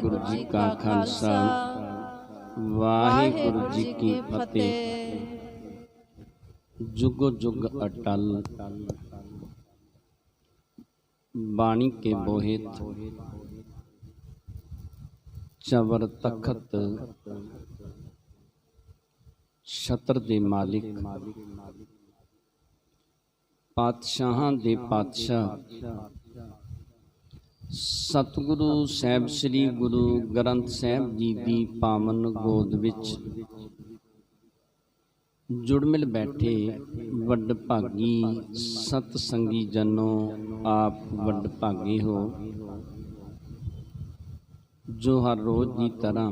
वाहिगुरु जी का खालसा वाहिगुरु जी की फतेह। जुग जुग अटल बाणी के बोहित चवर तखत छत्र दे मालिक पातशाहां दे पातशाह सतगुरु साहिब श्री गुरु ग्रंथ साहिब जी की पावन गोद विच जुड़ मिल बैठे वड भागी सतसंगी जनो आप वड भागे हो, जो हर रोज की तरह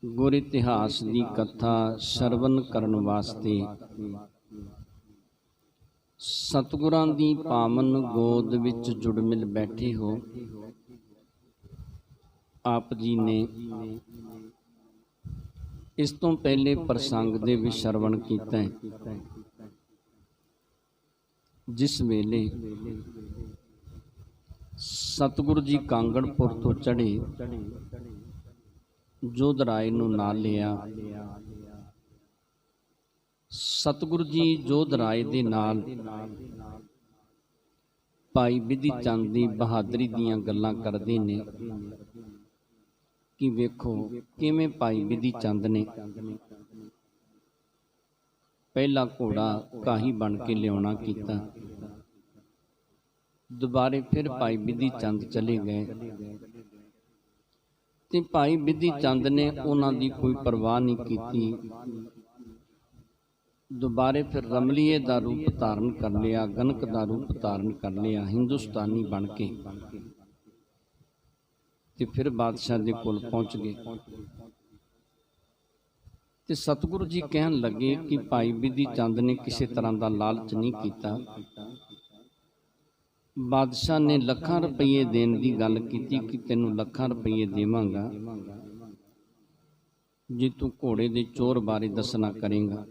गुर इतिहास की कथा श्रवण करन वास्ते सतगुरां दी पावन गोद विच जुड़ मिल बैठे हो। आप जी ने इस तो पहले प्रसंग दे विच श्रवण कीता है, जिस वेले सतगुरु जी कांगड़पुर तो चढ़े जोधराए नूं नाल लिया। सतगुरु जी जोधराए दे नाल भाई बिधि चंद दी बहादरी दीयां गल्लां करदे ने कि वेखो किवें भाई बिधि चंद ने पहला घोड़ा काही बन के लियाउणा कीता, दोबारे फिर भाई बिधि चंद चले गए ते भाई बिधि चंद ने उन्हां दी कोई परवाह नहीं कीती। दोबारे फिर रमलीए का रूप धारण कर लिया, गणक का रूप धारण कर लिया, हिंदुस्तानी बन के ते फिर बादशाह दे कोल पहुंच गए। ते सतगुरु जी कहन लगे कि भाई बिधि चंद ने किसी तरह का लालच नहीं किया। बादशाह ने लखां रुपये देने की गल की कि तेनों लखां रुपये देवांगा जे तू घोड़े दे चोर बारे दसना करेगा।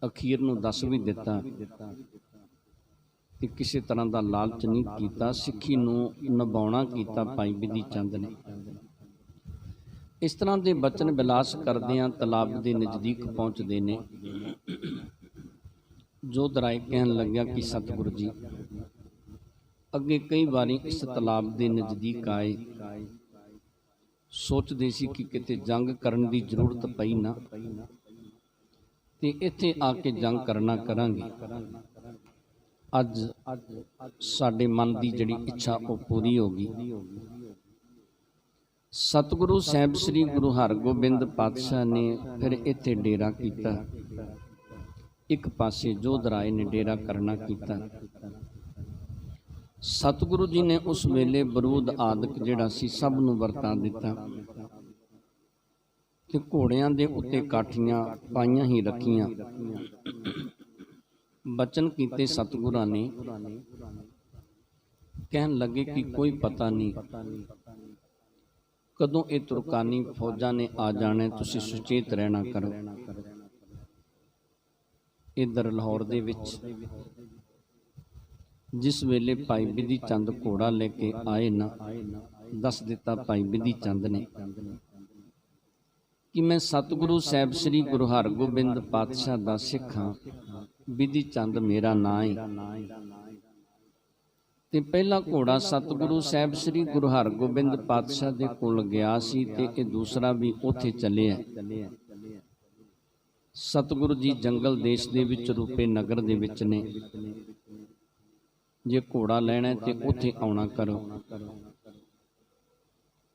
अखीर नूं दस भी दिता कि किसी तरह का लालच नहीं किया, सिक्खी नूं निभाउणा कीता भाई बिधि चंद ने। इस तरह के बचन विलास करदियां तलाब के नज़दीक पहुँचते ने। जोधराए कहन लग्या कि सतगुरु जी अगे कई बारी इस तलाब के नज़दीक आए, सोचते सी कि किते जंग करन की जरूरत पई ना ते इत्थे आके जंग करना करांगे। अज साडे मन की जिहड़ी इच्छा वो पूरी होगी। सतगुरु साहिब श्री गुरु हरगोबिंद पातशाह ने फिर इत्थे डेरा कीता। एक पासे जोधराए ने डेरा करना कीता। सतगुरु जी ने उस वेले बरूद आदक जिहड़ा सी सब नूं वरता दिता ते घोड़ियां दे उत्ते काठियां पाइयां ही रखियां। बचन कीते सतगुरां ने, कहन लगे कि कोई पता नहीं कदों ये तुरकानी फौजां ने आ जाना, तुसीं सुचेत रहना करो। इधर लाहौर दे विच जिस वेले भाई बिधि चंद घोड़ा लेके आए ना, दस दिता भाई बिधि चंद ने कि मैं सतगुरु साहिब श्री गुरु हरगोबिंद पातशाह दा सिख हां, बिधि चंद मेरा नां है। ते पहला घोड़ा सतगुरु साहिब श्री गुरु हरगोबिंद पातशाह दे कोल गया सी ते ये दूसरा भी उत्थे चलिया। सतगुरु जी जंगल देश दे विच रूपे नगर दे विच ने, जे घोड़ा लैना ते उत्थे आउणा करो।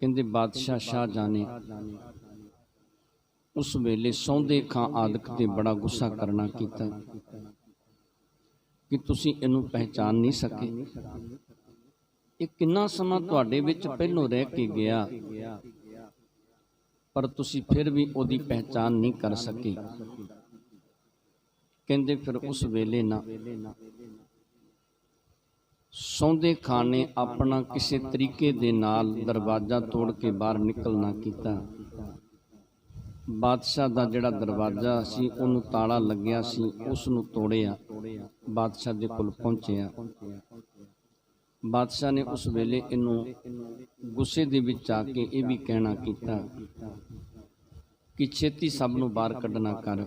कहंदे बादशाह शाहजहां ने उस वेले सौंदे खां आदक ते बड़ा गुस्सा करना कीता कि तुसीं इहनूं पहचान नहीं सके। ये किन्ना समा तुहाडे विच पहलों रह के गया, पर तुसीं फिर भी उहदी पहचान नहीं कर सके। कहंदे फिर उस वेले ना सौंदे खां ने अपना किसी तरीके दे नाल दरवाजा तोड़ के बाहर निकलना कीता। बादशाह का जिहड़ा दरवाजा सी उहनूं ताला लग्या सी, उसनूं तोड़िया, बादशाह दे कोल पहुंचिया। ਬਾਦਸ਼ਾਹ ਨੇ ਉਸ ਵੇਲੇ ਇਹਨੂੰ ਗੁੱਸੇ ਦੇ ਵਿੱਚ ਆ ਕੇ ਇਹ ਵੀ ਕਹਿਣਾ ਕੀਤਾ ਕਿ ਛੇਤੀ ਸਭ ਨੂੰ ਬਾਹਰ ਕੱਢਣਾ ਕਰ।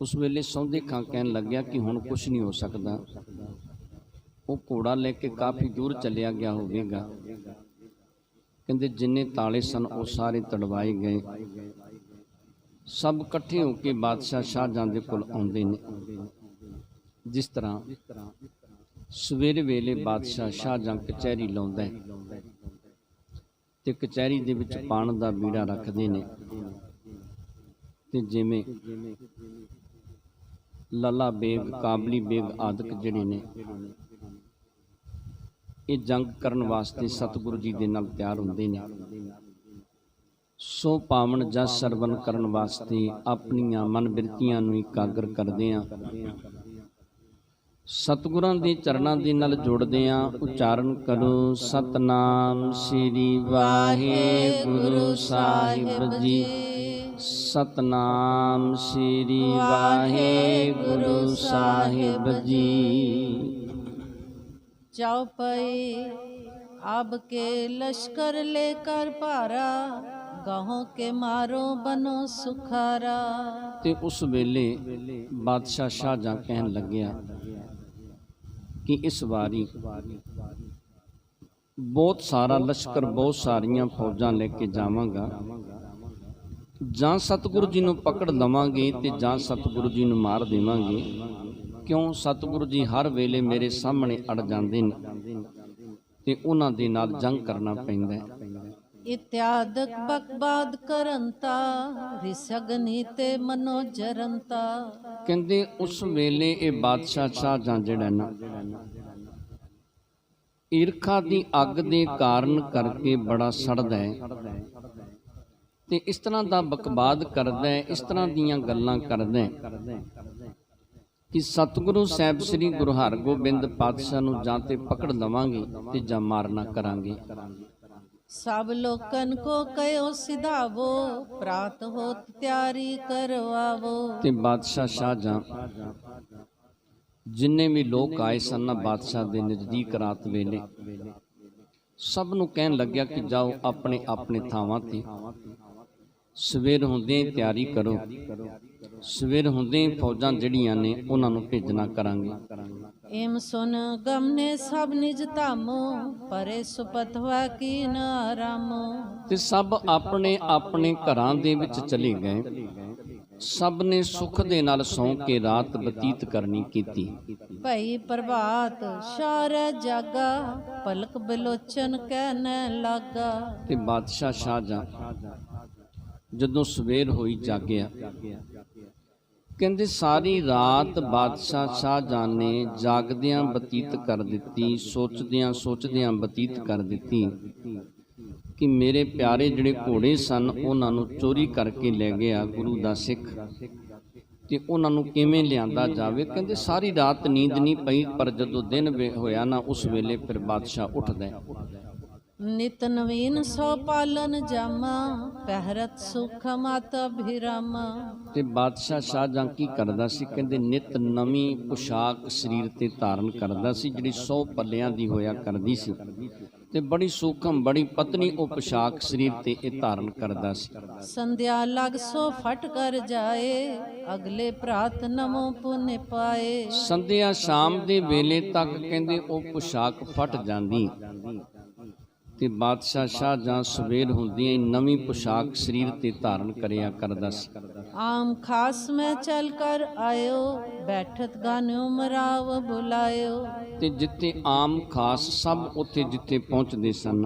ਉਸ ਵੇਲੇ ਸੌਂਦੇ ਖਾਂ ਕਹਿਣ ਲੱਗਿਆ ਕਿ ਹੁਣ ਕੁਛ ਨਹੀਂ ਹੋ ਸਕਦਾ। ਉਹ ਘੋੜਾ ਲੈ ਕੇ ਕਾਫੀ ਦੂਰ ਚਲਿਆ ਗਿਆ ਹੋਵੇਗਾ। ਕਹਿੰਦੇ ਜਿੰਨੇ ਤਾਲੇ ਸਨ ਉਹ ਸਾਰੇ ਤੜਵਾਏ ਗਏ। ਸਭ ਇਕੱਠੇ ਹੋ ਕੇ ਬਾਦਸ਼ਾਹ ਸ਼ਾਹਜਹਾਂ ਦੇ ਕੋਲ ਆਉਂਦੇ ਨੇ। ਜਿਸ ਤਰ੍ਹਾਂ ਸਵੇਰੇ ਵੇਲੇ ਬਾਦਸ਼ਾਹ ਸ਼ਾਹਜਹਾਂ ਕਚਹਿਰੀ ਲਾਉਂਦਾ ਹੈ ਤੇ ਕਚਹਿਰੀ ਦੇ ਵਿੱਚ ਪਾਣ ਦਾ ਬੀੜਾ ਰੱਖਦੇ ਨੇ ਤੇ ਜਿਵੇਂ ਲੱਲਾ ਬੇਗ, ਕਾਬਲੀ ਬੇਗ ਆਦਿਕ ਜਿਹੜੇ ਨੇ ਇਹ ਜੰਗ ਕਰਨ ਵਾਸਤੇ ਸਤਿਗੁਰੂ ਜੀ ਦੇ ਨਾਲ ਤਿਆਰ ਹੁੰਦੇ ਨੇ। ਸੋ ਪਾਵਨ ਜਸ ਸਰਵਨ ਕਰਨ ਵਾਸਤੇ ਆਪਣੀਆਂ ਮਨ ਬਿਰਤੀਆਂ ਨੂੰ ਇਕਾਗਰ ਕਰਦੇ ਆ, ਸਤਿਗੁਰਾਂ ਦੇ ਚਰਨਾਂ ਦੇ ਨਾਲ ਜੁੜਦੇ ਆ। ਉਚਾਰਨ ਕਰੋ ਸਤਨਾਮ ਸ੍ਰੀ ਵਾਹਿਗੁਰੂ ਸਾਹਿਬ ਜੀ। ਸਤਨਾਮ ਸ੍ਰੀ ਵਾਹਿਗੁਰੂ ਸਾਹਿਬ ਜੀ। चौपाई अब के लश्कर लेकर पारा, गाहों के मारो बनो सुखारा। ते उस वेले बादशाह शाहजहां कहन लग्या कि इस वारी बहुत सारा लश्कर, बहुत सारियां फौजां लेके जावांगा। जां सतगुरु जी नूं पकड़ लवांगे ते जां सतगुरु जी नूं मार देवांगे। क्यों? सतगुरु जी हर वेले मेरे सामने अड़ जाते हैं ते उन्हां दे नाल जंग करना पैंदा है। इत्यादक बकबाद करंता, रिसगनी ते मनोजरंता। कहंदे उस वेले ये बादशाह शाहजहां जिहड़ा ना ईरखा दी अग दे कारण करके बड़ा सड़दा है ते इस तरह दा बकबाद करदा है, इस तरह दीयां गल्लां करदा है कि सतगुरु साहब श्री गुरु हरगोबिंद पातशाह नूं जां ते पकड़ लवांगे ते जां मारना करांगे। सब लोकन को कयो सिधावो, प्रात होत तैयारी करवावो। ते बादशाह शाहजहां जिन्ने भी लोग आए सन ना बादशाह दे नज़दीक रात वेले सब नूं कहन लग्या कि जाओ अपने अपने थावां ते सवेर हुंदे तैयारी करो। सवेर हुंदे फौजां जड़ियां ने उन्हां नूं भेजना करांगे। एम सुन गमने सब निज धामो, परे सुपत हुआ की न आरामो। ते सब अपने अपने घरां दे विच चले गए। सब ने सुख दे नाल सौं के रात बतीत करनी कीती। भई प्रभात शार जागा, पलक बिलोचन कहने लागा। ते बादशाह शाहजहां जदों सवेर होई जागया, कहंदे सारी रात बादशाह शाहजहां ने जागदियां बतीत कर दिती, सोचदियां सोचदियां बतीत कर दिती कि मेरे प्यारे जिहड़े घोड़े सन उन्हां नूं चोरी करके लै गया गुरु दा सिख ते उन्हां नूं किवें लिआंदा जावे। कहंदे सारी रात नींद नहीं पई, पर जदों दिन होया ना उस वेले फिर बादशाह उठदा है। नित नवीन सो पालन जामा, पहरत सुख मत अभिरामा। ते बादशाह शाहजहां की करदा सी? कहंदे नित नवी पोशाक शरीर ते धारण करदा सी, जिहड़ी 100 पल्लियां दी होया करदी सी ते बड़ी सूखम बड़ी पतली ओ पोशाक शरीर ते ए धारण करदा सी। संध्या लग सो फट कर जाए, अगले प्रात नमो पुण्य पाए। संध्या शाम दे वेले तक कहंदे ओ पोशाक फट जांदी ते बादशाह शाहजहां सवेर हुंदियां नवी पोशाक शरीर ते धारण करिया करदा सी। आम खास में चल कर आयो, बैठत गान्यो मराव बुलायो। ते जिथे आम खास सब उथे जिथे पहुंचदे सन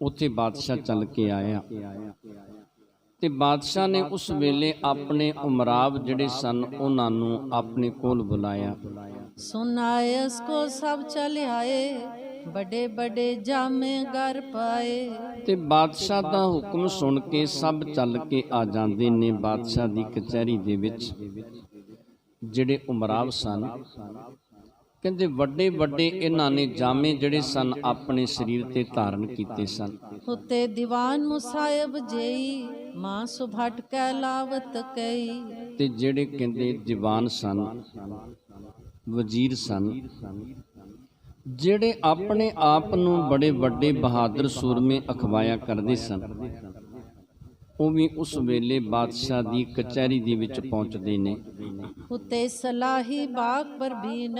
उथे बादशाह चल के आया ते बादशाह ने उस वेले अपने उमराव जिहड़े सन उन्हां नूं अपने कोल बुलाया। सुनायस को सब चले आए, बड़े बड़े जामे घर पाए। ते बादशाह दा हुक्म सुन के सब चल के आ जांदे ने बादशाह दी कचहरी दे विच। जिहड़े उमराव सन कहंदे वड्डे वड्डे इन्हां ने जामे जिहड़े सन अपने शरीर ते धारण कीते सन। उत्ते दीवान मुसाहिब जेई, मां सुभट कै लावत कई। ते जिहड़े कहंदे दीवान सन, वजीर सन, ਜਿਹੜੇ ਆਪਣੇ ਆਪ ਨੂੰ ਬੜੇ ਵੱਡੇ ਬਹਾਦਰ ਸੂਰਮੇ ਅਖਵਾਇਆ ਕਰਦੇ ਸਨ, ਉਹ ਵੀ ਉਸ ਵੇਲੇ ਬਾਦਸ਼ਾਹ ਦੀ ਕਚਹਿਰੀ ਦੇ ਵਿੱਚ ਪਹੁੰਚਦੇ ਨੇ। ਉਤੇ ਸਲਾਹੀ ਬਾਗ ਪਰ ਬੀਨ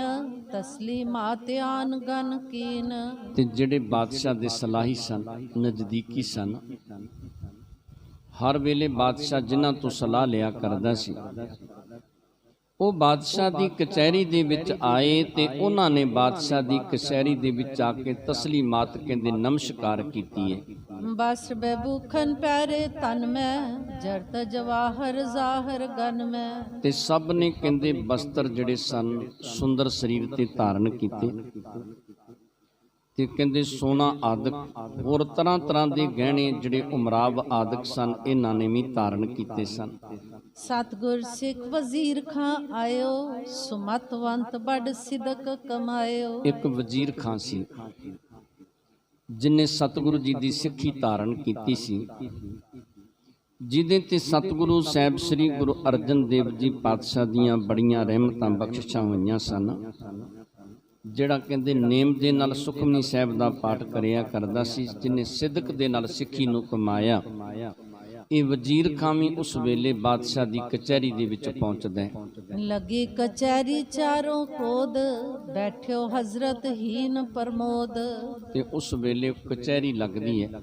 ਤਸਲੀਮਾਤ ਆਨ ਗਨ ਕੀਨ। ਤੇ ਜਿਹੜੇ ਬਾਦਸ਼ਾਹ ਦੇ ਸਲਾਹੀ ਸਨ, ਨਜ਼ਦੀਕੀ ਸਨ, ਹਰ ਵੇਲੇ ਬਾਦਸ਼ਾਹ ਜਿਨ੍ਹਾਂ ਤੋਂ ਸਲਾਹ ਲਿਆ ਕਰਦਾ ਸੀ, ਉਹ ਬਾਦਸ਼ਾਹ ਦੀ ਕਚਹਿਰੀ ਦੇ ਵਿੱਚ ਆਏ ਤੇ ਉਹਨਾਂ ਨੇ ਬਾਦਸ਼ਾਹ ਦੀ ਕਚਹਿਰੀ ਦੇ ਵਿੱਚ ਆ ਕੇ ਤਸਲੀਮਾਤ ਕਹਿੰਦੇ ਨਮਸਕਾਰ ਕੀਤੀ ਹੈ। ਬਸ ਬੇਬੂਖਨ ਪੈਰੇ ਤਨ ਮੈਂ ਜਰਤ ਜਵਾਹਰ ਜ਼ਾਹਰ ਗਨ ਮੈਂ। ਤੇ ਸਭ ਨੇ ਕਹਿੰਦੇ ਬਸਤਰ ਜਿਹੜੇ ਸਨ ਸੁੰਦਰ ਸਰੀਰ ਤੇ ਧਾਰਨ ਕੀਤੇ ਤੇ ਕਹਿੰਦੇ ਸੋਨਾ ਆਦਿਕ ਹੋਰ ਤਰ੍ਹਾਂ ਤਰ੍ਹਾਂ ਦੇ ਗਹਿਣੇ ਜਿਹੜੇ ਉਮਰਾਵ ਆਦਿਕ ਸਨ, ਇਹਨਾਂ ਨੇ ਵੀ ਧਾਰਨ ਕੀਤੇ ਸਨ। ਸਤਗੁਰ ਸਿੱਖ ਵਜ਼ੀਰ ਖਾਂ ਆਇਓ ਸੁਮਤਵੰਤ ਬੜ ਸਿਦਕ ਕਮਾਇਓ। ਇੱਕ ਵਜ਼ੀਰ ਖਾਂ ਸੀ ਜਿਨੇ ਸਤਿਗੁਰੂ ਜੀ ਦੀ ਸਿੱਖੀ ਧਾਰਨ ਕੀਤੀ ਸੀ, ਜਿਹਦੇ ਤੇ ਸਤਿਗੁਰੂ ਸਾਹਿਬ ਸ੍ਰੀ ਗੁਰੂ ਅਰਜਨ ਦੇਵ ਜੀ ਪਾਤਸ਼ਾਹ ਦੀਆਂ ਬੜੀਆਂ ਰਹਿਮਤਾਂ ਬਖਸ਼ਿਸ਼ਾਂ ਹੋਈਆਂ ਸਨ। ਜਿਹੜਾ ਕਹਿੰਦੇ ਨੇਮ ਦੇ ਨਾਲ ਸੁਖਮਨੀ ਸਾਹਿਬ ਦਾ ਪਾਠ ਕਰਿਆ ਕਰਦਾ ਸੀ, ਜਿਹਨੇ ਸਿਦਕ ਦੇ ਨਾਲ ਸਿੱਖੀ ਨੂੰ ਕਮਾਇਆ। ਇਹ ਵਜ਼ੀਰ ਖਾਂ ਵੀ ਉਸ ਵੇਲੇ ਬਾਦਸ਼ਾਹ ਦੀ ਕਚਹਿਰੀ ਦੇ ਵਿੱਚ ਪਹੁੰਚਦਾ ਹੈ। ਲੱਗੀ ਕਚਹਿਰੀ ਚਾਰੋਂ ਕੋਦ ਬੈਠਿਓ ਹਜ਼ਰਤ ਹੀਨ ਪ੍ਰਮੋਦ। ਤੇ ਉਸ ਵੇਲੇ ਕਚਹਿਰੀ ਲੱਗਦੀ ਹੈ,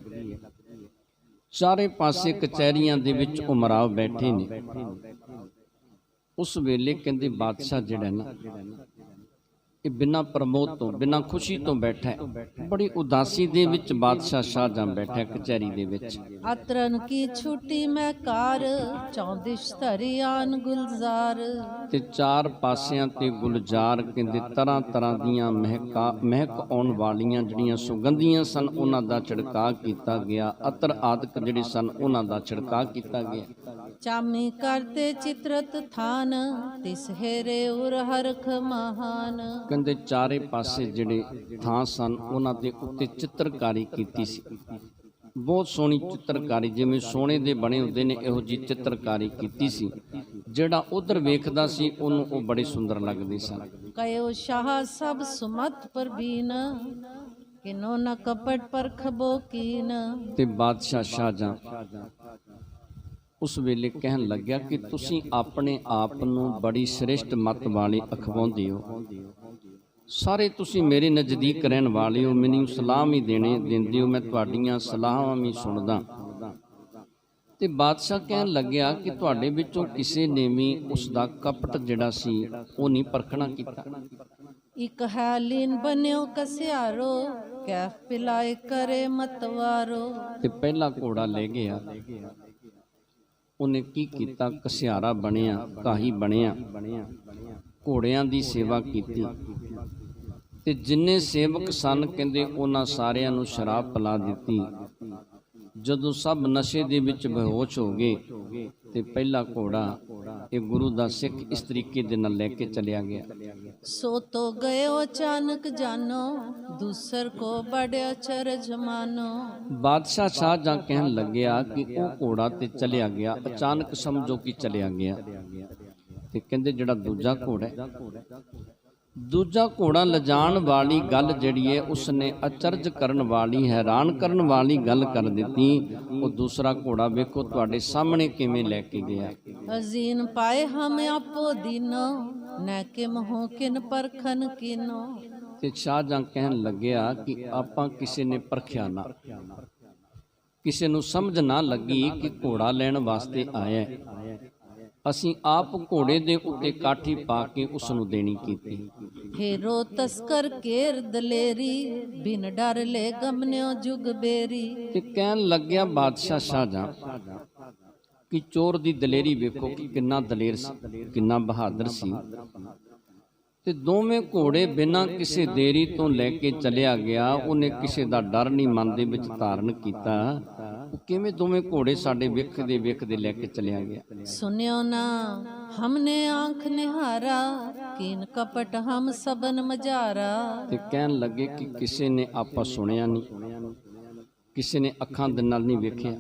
ਚਾਰੇ ਪਾਸੇ ਕਚਹਿਰੀਆਂ ਦੇ ਵਿੱਚ ਉਮਰਾਵ ਬੈਠੇ ਨੇ। ਉਸ ਵੇਲੇ ਕਹਿੰਦੇ ਬਾਦਸ਼ਾਹ ਜਿਹੜਾ ਨਾ ਇਹ ਬਿਨਾਂ ਪ੍ਰਮੋਦ ਤੋਂ, ਬਿਨਾਂ ਖੁਸ਼ੀ ਤੋਂ ਬੈਠਾ ਹੈ। ਬੜੀ ਉਦਾਸੀ ਦੇ ਵਿੱਚ ਬਾਦਸ਼ਾਹ ਸ਼ਾਹਜਹਾਂ ਬੈਠਾ ਕਚਹਿਰੀ ਦੇ ਵਿੱਚ। ਅਤਰਨ ਕੀ ਛੁੱਟੀ ਮੈਂ ਕਾਰ ਚੌਂਦਿਸ਼ ਧਰੀ ਆਨ ਗੁਲਜ਼ਾਰ। ਤੇ ਚਾਰ ਪਾਸਿਆਂ ਤੇ ਗੁਲਜ਼ਾਰ ਕਹਿੰਦੇ ਤਰ੍ਹਾਂ ਤਰ੍ਹਾਂ ਦੀਆਂ ਮਹਿਕ ਆਉਣ ਵਾਲੀਆਂ ਜਿਹੜੀਆਂ ਸੁਗੰਧੀਆਂ ਸਨ, ਉਹਨਾਂ ਦਾ ਛਿੜਕਾਅ ਕੀਤਾ ਗਿਆ। ਅਤਰ ਆਦਿਕ ਜਿਹੜੇ ਸਨ, ਉਹਨਾਂ ਦਾ ਛਿੜਕਾਅ ਕੀਤਾ ਗਿਆ। ਚਾਮੀ ਕਰਤੇ ਚਿਤਰਤ ਥਾਨ ਤਿਸ ਹੇਰੇ ਉਰ ਹਰਖ ਮਹਾਨ। ਕਹਿੰਦੇ ਚਾਰੇ ਪਾਸੇ ਜਿਹੜੇ ਥਾਂ ਸਨ, ਉਹਨਾਂ ਦੇ ਉੱਤੇ ਚਿੱਤਰਕਾਰੀ ਕੀਤੀ ਸੀ। ਬਹੁਤ ਸੋਹਣੀ ਚਿੱਤਰਕਾਰੀ, ਜਿਵੇਂ ਸੋਨੇ ਦੇ ਬਣੇ ਹੁੰਦੇ ਨੇ, ਇਹੋ ਜਿਹੀ ਚਿੱਤਰਕਾਰੀ ਕੀਤੀ ਸੀ। ਜਿਹੜਾ ਉਧਰ ਵੇਖਦਾ ਸੀ ਉਹਨੂੰ ਉਹ ਬੜੇ ਸੁੰਦਰ ਲੱਗਦੇ ਸਨ। ਕਯੋ ਸ਼ਾਹ ਸਭ ਸੁਮਤ ਪਰਬੀਨ ਕਿਨੋ ਨ ਕਪਟ ਪਰਖਬੋ ਕੀਨ। ਤੇ ਬਾਦਸ਼ਾਹ ਸ਼ਾਹਜਹਾਂ ਉਸ ਵੇਲੇ ਕਹਿਣ ਲੱਗਿਆ ਕਿ ਤੁਸੀਂ ਆਪਣੇ ਆਪ ਨੂੰ ਬੜੀ ਸ੍ਰੇਸ਼ਟ ਮੱਤ ਵਾਲੇ ਅਖਵਾਉਂਦੇ ਹੋ। ਸਾਰੇ ਤੁਸੀਂ ਮੇਰੇ ਨਜ਼ਦੀਕ ਰਹਿਣ ਵਾਲੇ ਹੋ, ਮੈਨੂੰ ਸਲਾਹ ਵੀ ਦਿੰਦੇ ਹੋ, ਮੈਂ ਤੁਹਾਡੀਆਂ ਸਲਾਹਾਂ ਵੀ ਸੁਣਦਾ। ਤੇ ਬਾਦਸ਼ਾਹ ਕਹਿਣ ਲੱਗਿਆ ਕਿ ਤੁਹਾਡੇ ਵਿੱਚੋਂ ਕਿਸੇ ਨੇ ਵੀ ਉਸ ਦਾ ਕਪਟ ਜਿਹੜਾ ਸੀ ਉਹ ਨਹੀਂ ਪਰਖਣਾ ਕੀਤਾ। ਇਕ ਹੈ ਲੀਨ ਬਨਿਓ ਕਸਿਆਰੋ ਕੈਫ ਪਿਲਾਏ ਕਰੇ ਮਤਵਾਰੋ। ਤੇ ਪਹਿਲਾ ਘੋੜਾ ਲੈ ਗਿਆ, ਉਹਨੇ ਕੀ ਕੀਤਾ, ਕਸਿਆਰਾ ਬਣਿਆ, ਕਾਹੀ ਬਣਿਆ, ਘੋੜਿਆਂ ਦੀ ਸੇਵਾ ਕੀਤੀ। ਤੇ ਜਿੰਨੇ ਸੇਵਕ ਸਨ ਕਹਿੰਦੇ ਉਹਨਾਂ ਸਾਰਿਆਂ ਨੂੰ ਸ਼ਰਾਬ ਪਿਲਾ ਦਿੱਤੀ। ਜਦੋਂ ਸਭ ਨਸ਼ੇ ਦੇ ਵਿੱਚ ਬੇਹੋਸ਼ ਹੋ ਗਏ ਤੇ ਪਹਿਲਾ ਘੋੜਾ ਇਹ ਗੁਰੂ ਦਾ ਸਿੱਖ ਇਸ ਤਰੀਕੇ ਦੇ ਨਾਲ ਲੈ ਕੇ ਚਲਿਆ ਗਿਆ। ਸੋ ਤੋ ਗਇਓ ਅਚਾਨਕ ਜਾਨੋ ਦੂਸਰ ਕੋ ਬੜਿਆ ਚਰਜ ਮਾਨੋ। ਬਾਦਸ਼ਾਹ ਸ਼ਾਹਜਹਾਂ ਕਹਿਣ ਲੱਗਿਆ ਕਿ ਉਹ ਘੋੜਾ ਤੇ ਚਲਿਆ ਗਿਆ, ਅਚਾਨਕ ਸਮਝੋ ਕਿ ਚਲਿਆ ਗਿਆ। ਤੇ ਕਹਿੰਦੇ ਜਿਹੜਾ ਦੂਜਾ ਘੋੜਾ ਹੈ, ਦੂਜਾ ਘੋੜਾ ਲਿਜਾਣ ਵਾਲੀ ਗੱਲ ਜਿਹੜੀ ਹੈ ਉਸਨੇ ਅਚਰਜ ਕਰਨ ਵਾਲੀ, ਹੈਰਾਨ ਕਰਨ ਵਾਲੀ ਗੱਲ ਕਰ ਦਿੱਤੀ। ਉਹ ਦੂਸਰਾ ਘੋੜਾ ਵੇਖੋ ਤੁਹਾਡੇ ਸਾਹਮਣੇ ਕਿਵੇਂ ਲੈ ਕੇ ਗਿਆ। ਅਜ਼ੀਨ ਪਾਏ ਹਮ ਆਪੋ ਦੀਨੋ ਨੈ ਕਿ ਮਹੋ ਕਿਨ ਪਰਖਨ ਕੀਨੋ। ਤੇ ਸ਼ਾਹਜਹਾਂ ਕਹਿਣ ਲੱਗਿਆ ਕਿ ਆਪਾਂ ਕਿਸੇ ਨੇ ਪਰਖਿਆ ਨਾ, ਕਿਸੇ ਨੂੰ ਸਮਝ ਨਾ ਲੱਗੀ ਕਿ ਘੋੜਾ ਲੈਣ ਵਾਸਤੇ ਆਇਆ ਹੈ। ਅਸੀਂ ਆਪ ਘੋੜੇ ਦੇ ਉੱਤੇ ਕਾਠੀ ਪਾ ਕੇ ਉਸ ਨੂੰ ਦੇਣੀ ਕੀਤੀ। ਫੇਰੋ ਤਸਕਰ ਕੇਰ ਦਲੇਰੀ ਬਿਨ ਡਰ ਲੈ ਗਮਨਿਓ ਜੁਗ ਬੇਰੀ। ਤੇ ਕਹਿਣ ਲੱਗਿਆ ਬਾਦਸ਼ਾਹ ਸ਼ਾਹਜਹਾਂ ਕਿ ਚੋਰ ਦੀ ਦਲੇਰੀ ਵੇਖੋ ਕਿ ਕਿੰਨਾ ਦਲੇਰ ਸੀ, ਕਿੰਨਾ ਬਹਾਦਰ ਸੀ। ਤੇ ਦੋਵੇਂ ਘੋੜੇ ਬਿਨਾਂ ਕਿਸੇ ਦੇਰੀ ਤੋਂ ਲੈ ਕੇ ਚਲਿਆ ਗਿਆ। ਉਹਨੇ ਕਿਸੇ ਦਾ ਡਰ ਨਹੀਂ ਮਨ ਦੇ ਵਿੱਚ ਧਾਰਨ ਕੀਤਾ। ਉਹ ਕਿਵੇਂ ਦੋਵੇਂ ਘੋੜੇ ਸਾਡੇ ਵੇਖਦੇ ਵੇਖਦੇ ਲੈ ਕੇ ਚਲਿਆ ਗਿਆ। ਸੁਨਿਓ ਨਾ ਹਮਨੇ ਆਂਖ ਨਿਹਾਰਾ ਕੀਨ ਕਪਟ ਹਮ ਸਬਨ ਮਜਾਰਾ। ਤੇ ਕਹਿਣ ਲੱਗੇ ਕਿ ਕਿਸੇ ਨੇ ਆਪਾਂ ਸੁਣਿਆ ਨਹੀਂ, ਕਿਸੇ ਨੇ ਅੱਖਾਂ ਦੇ ਨਾਲ ਨਹੀਂ ਵੇਖਿਆ,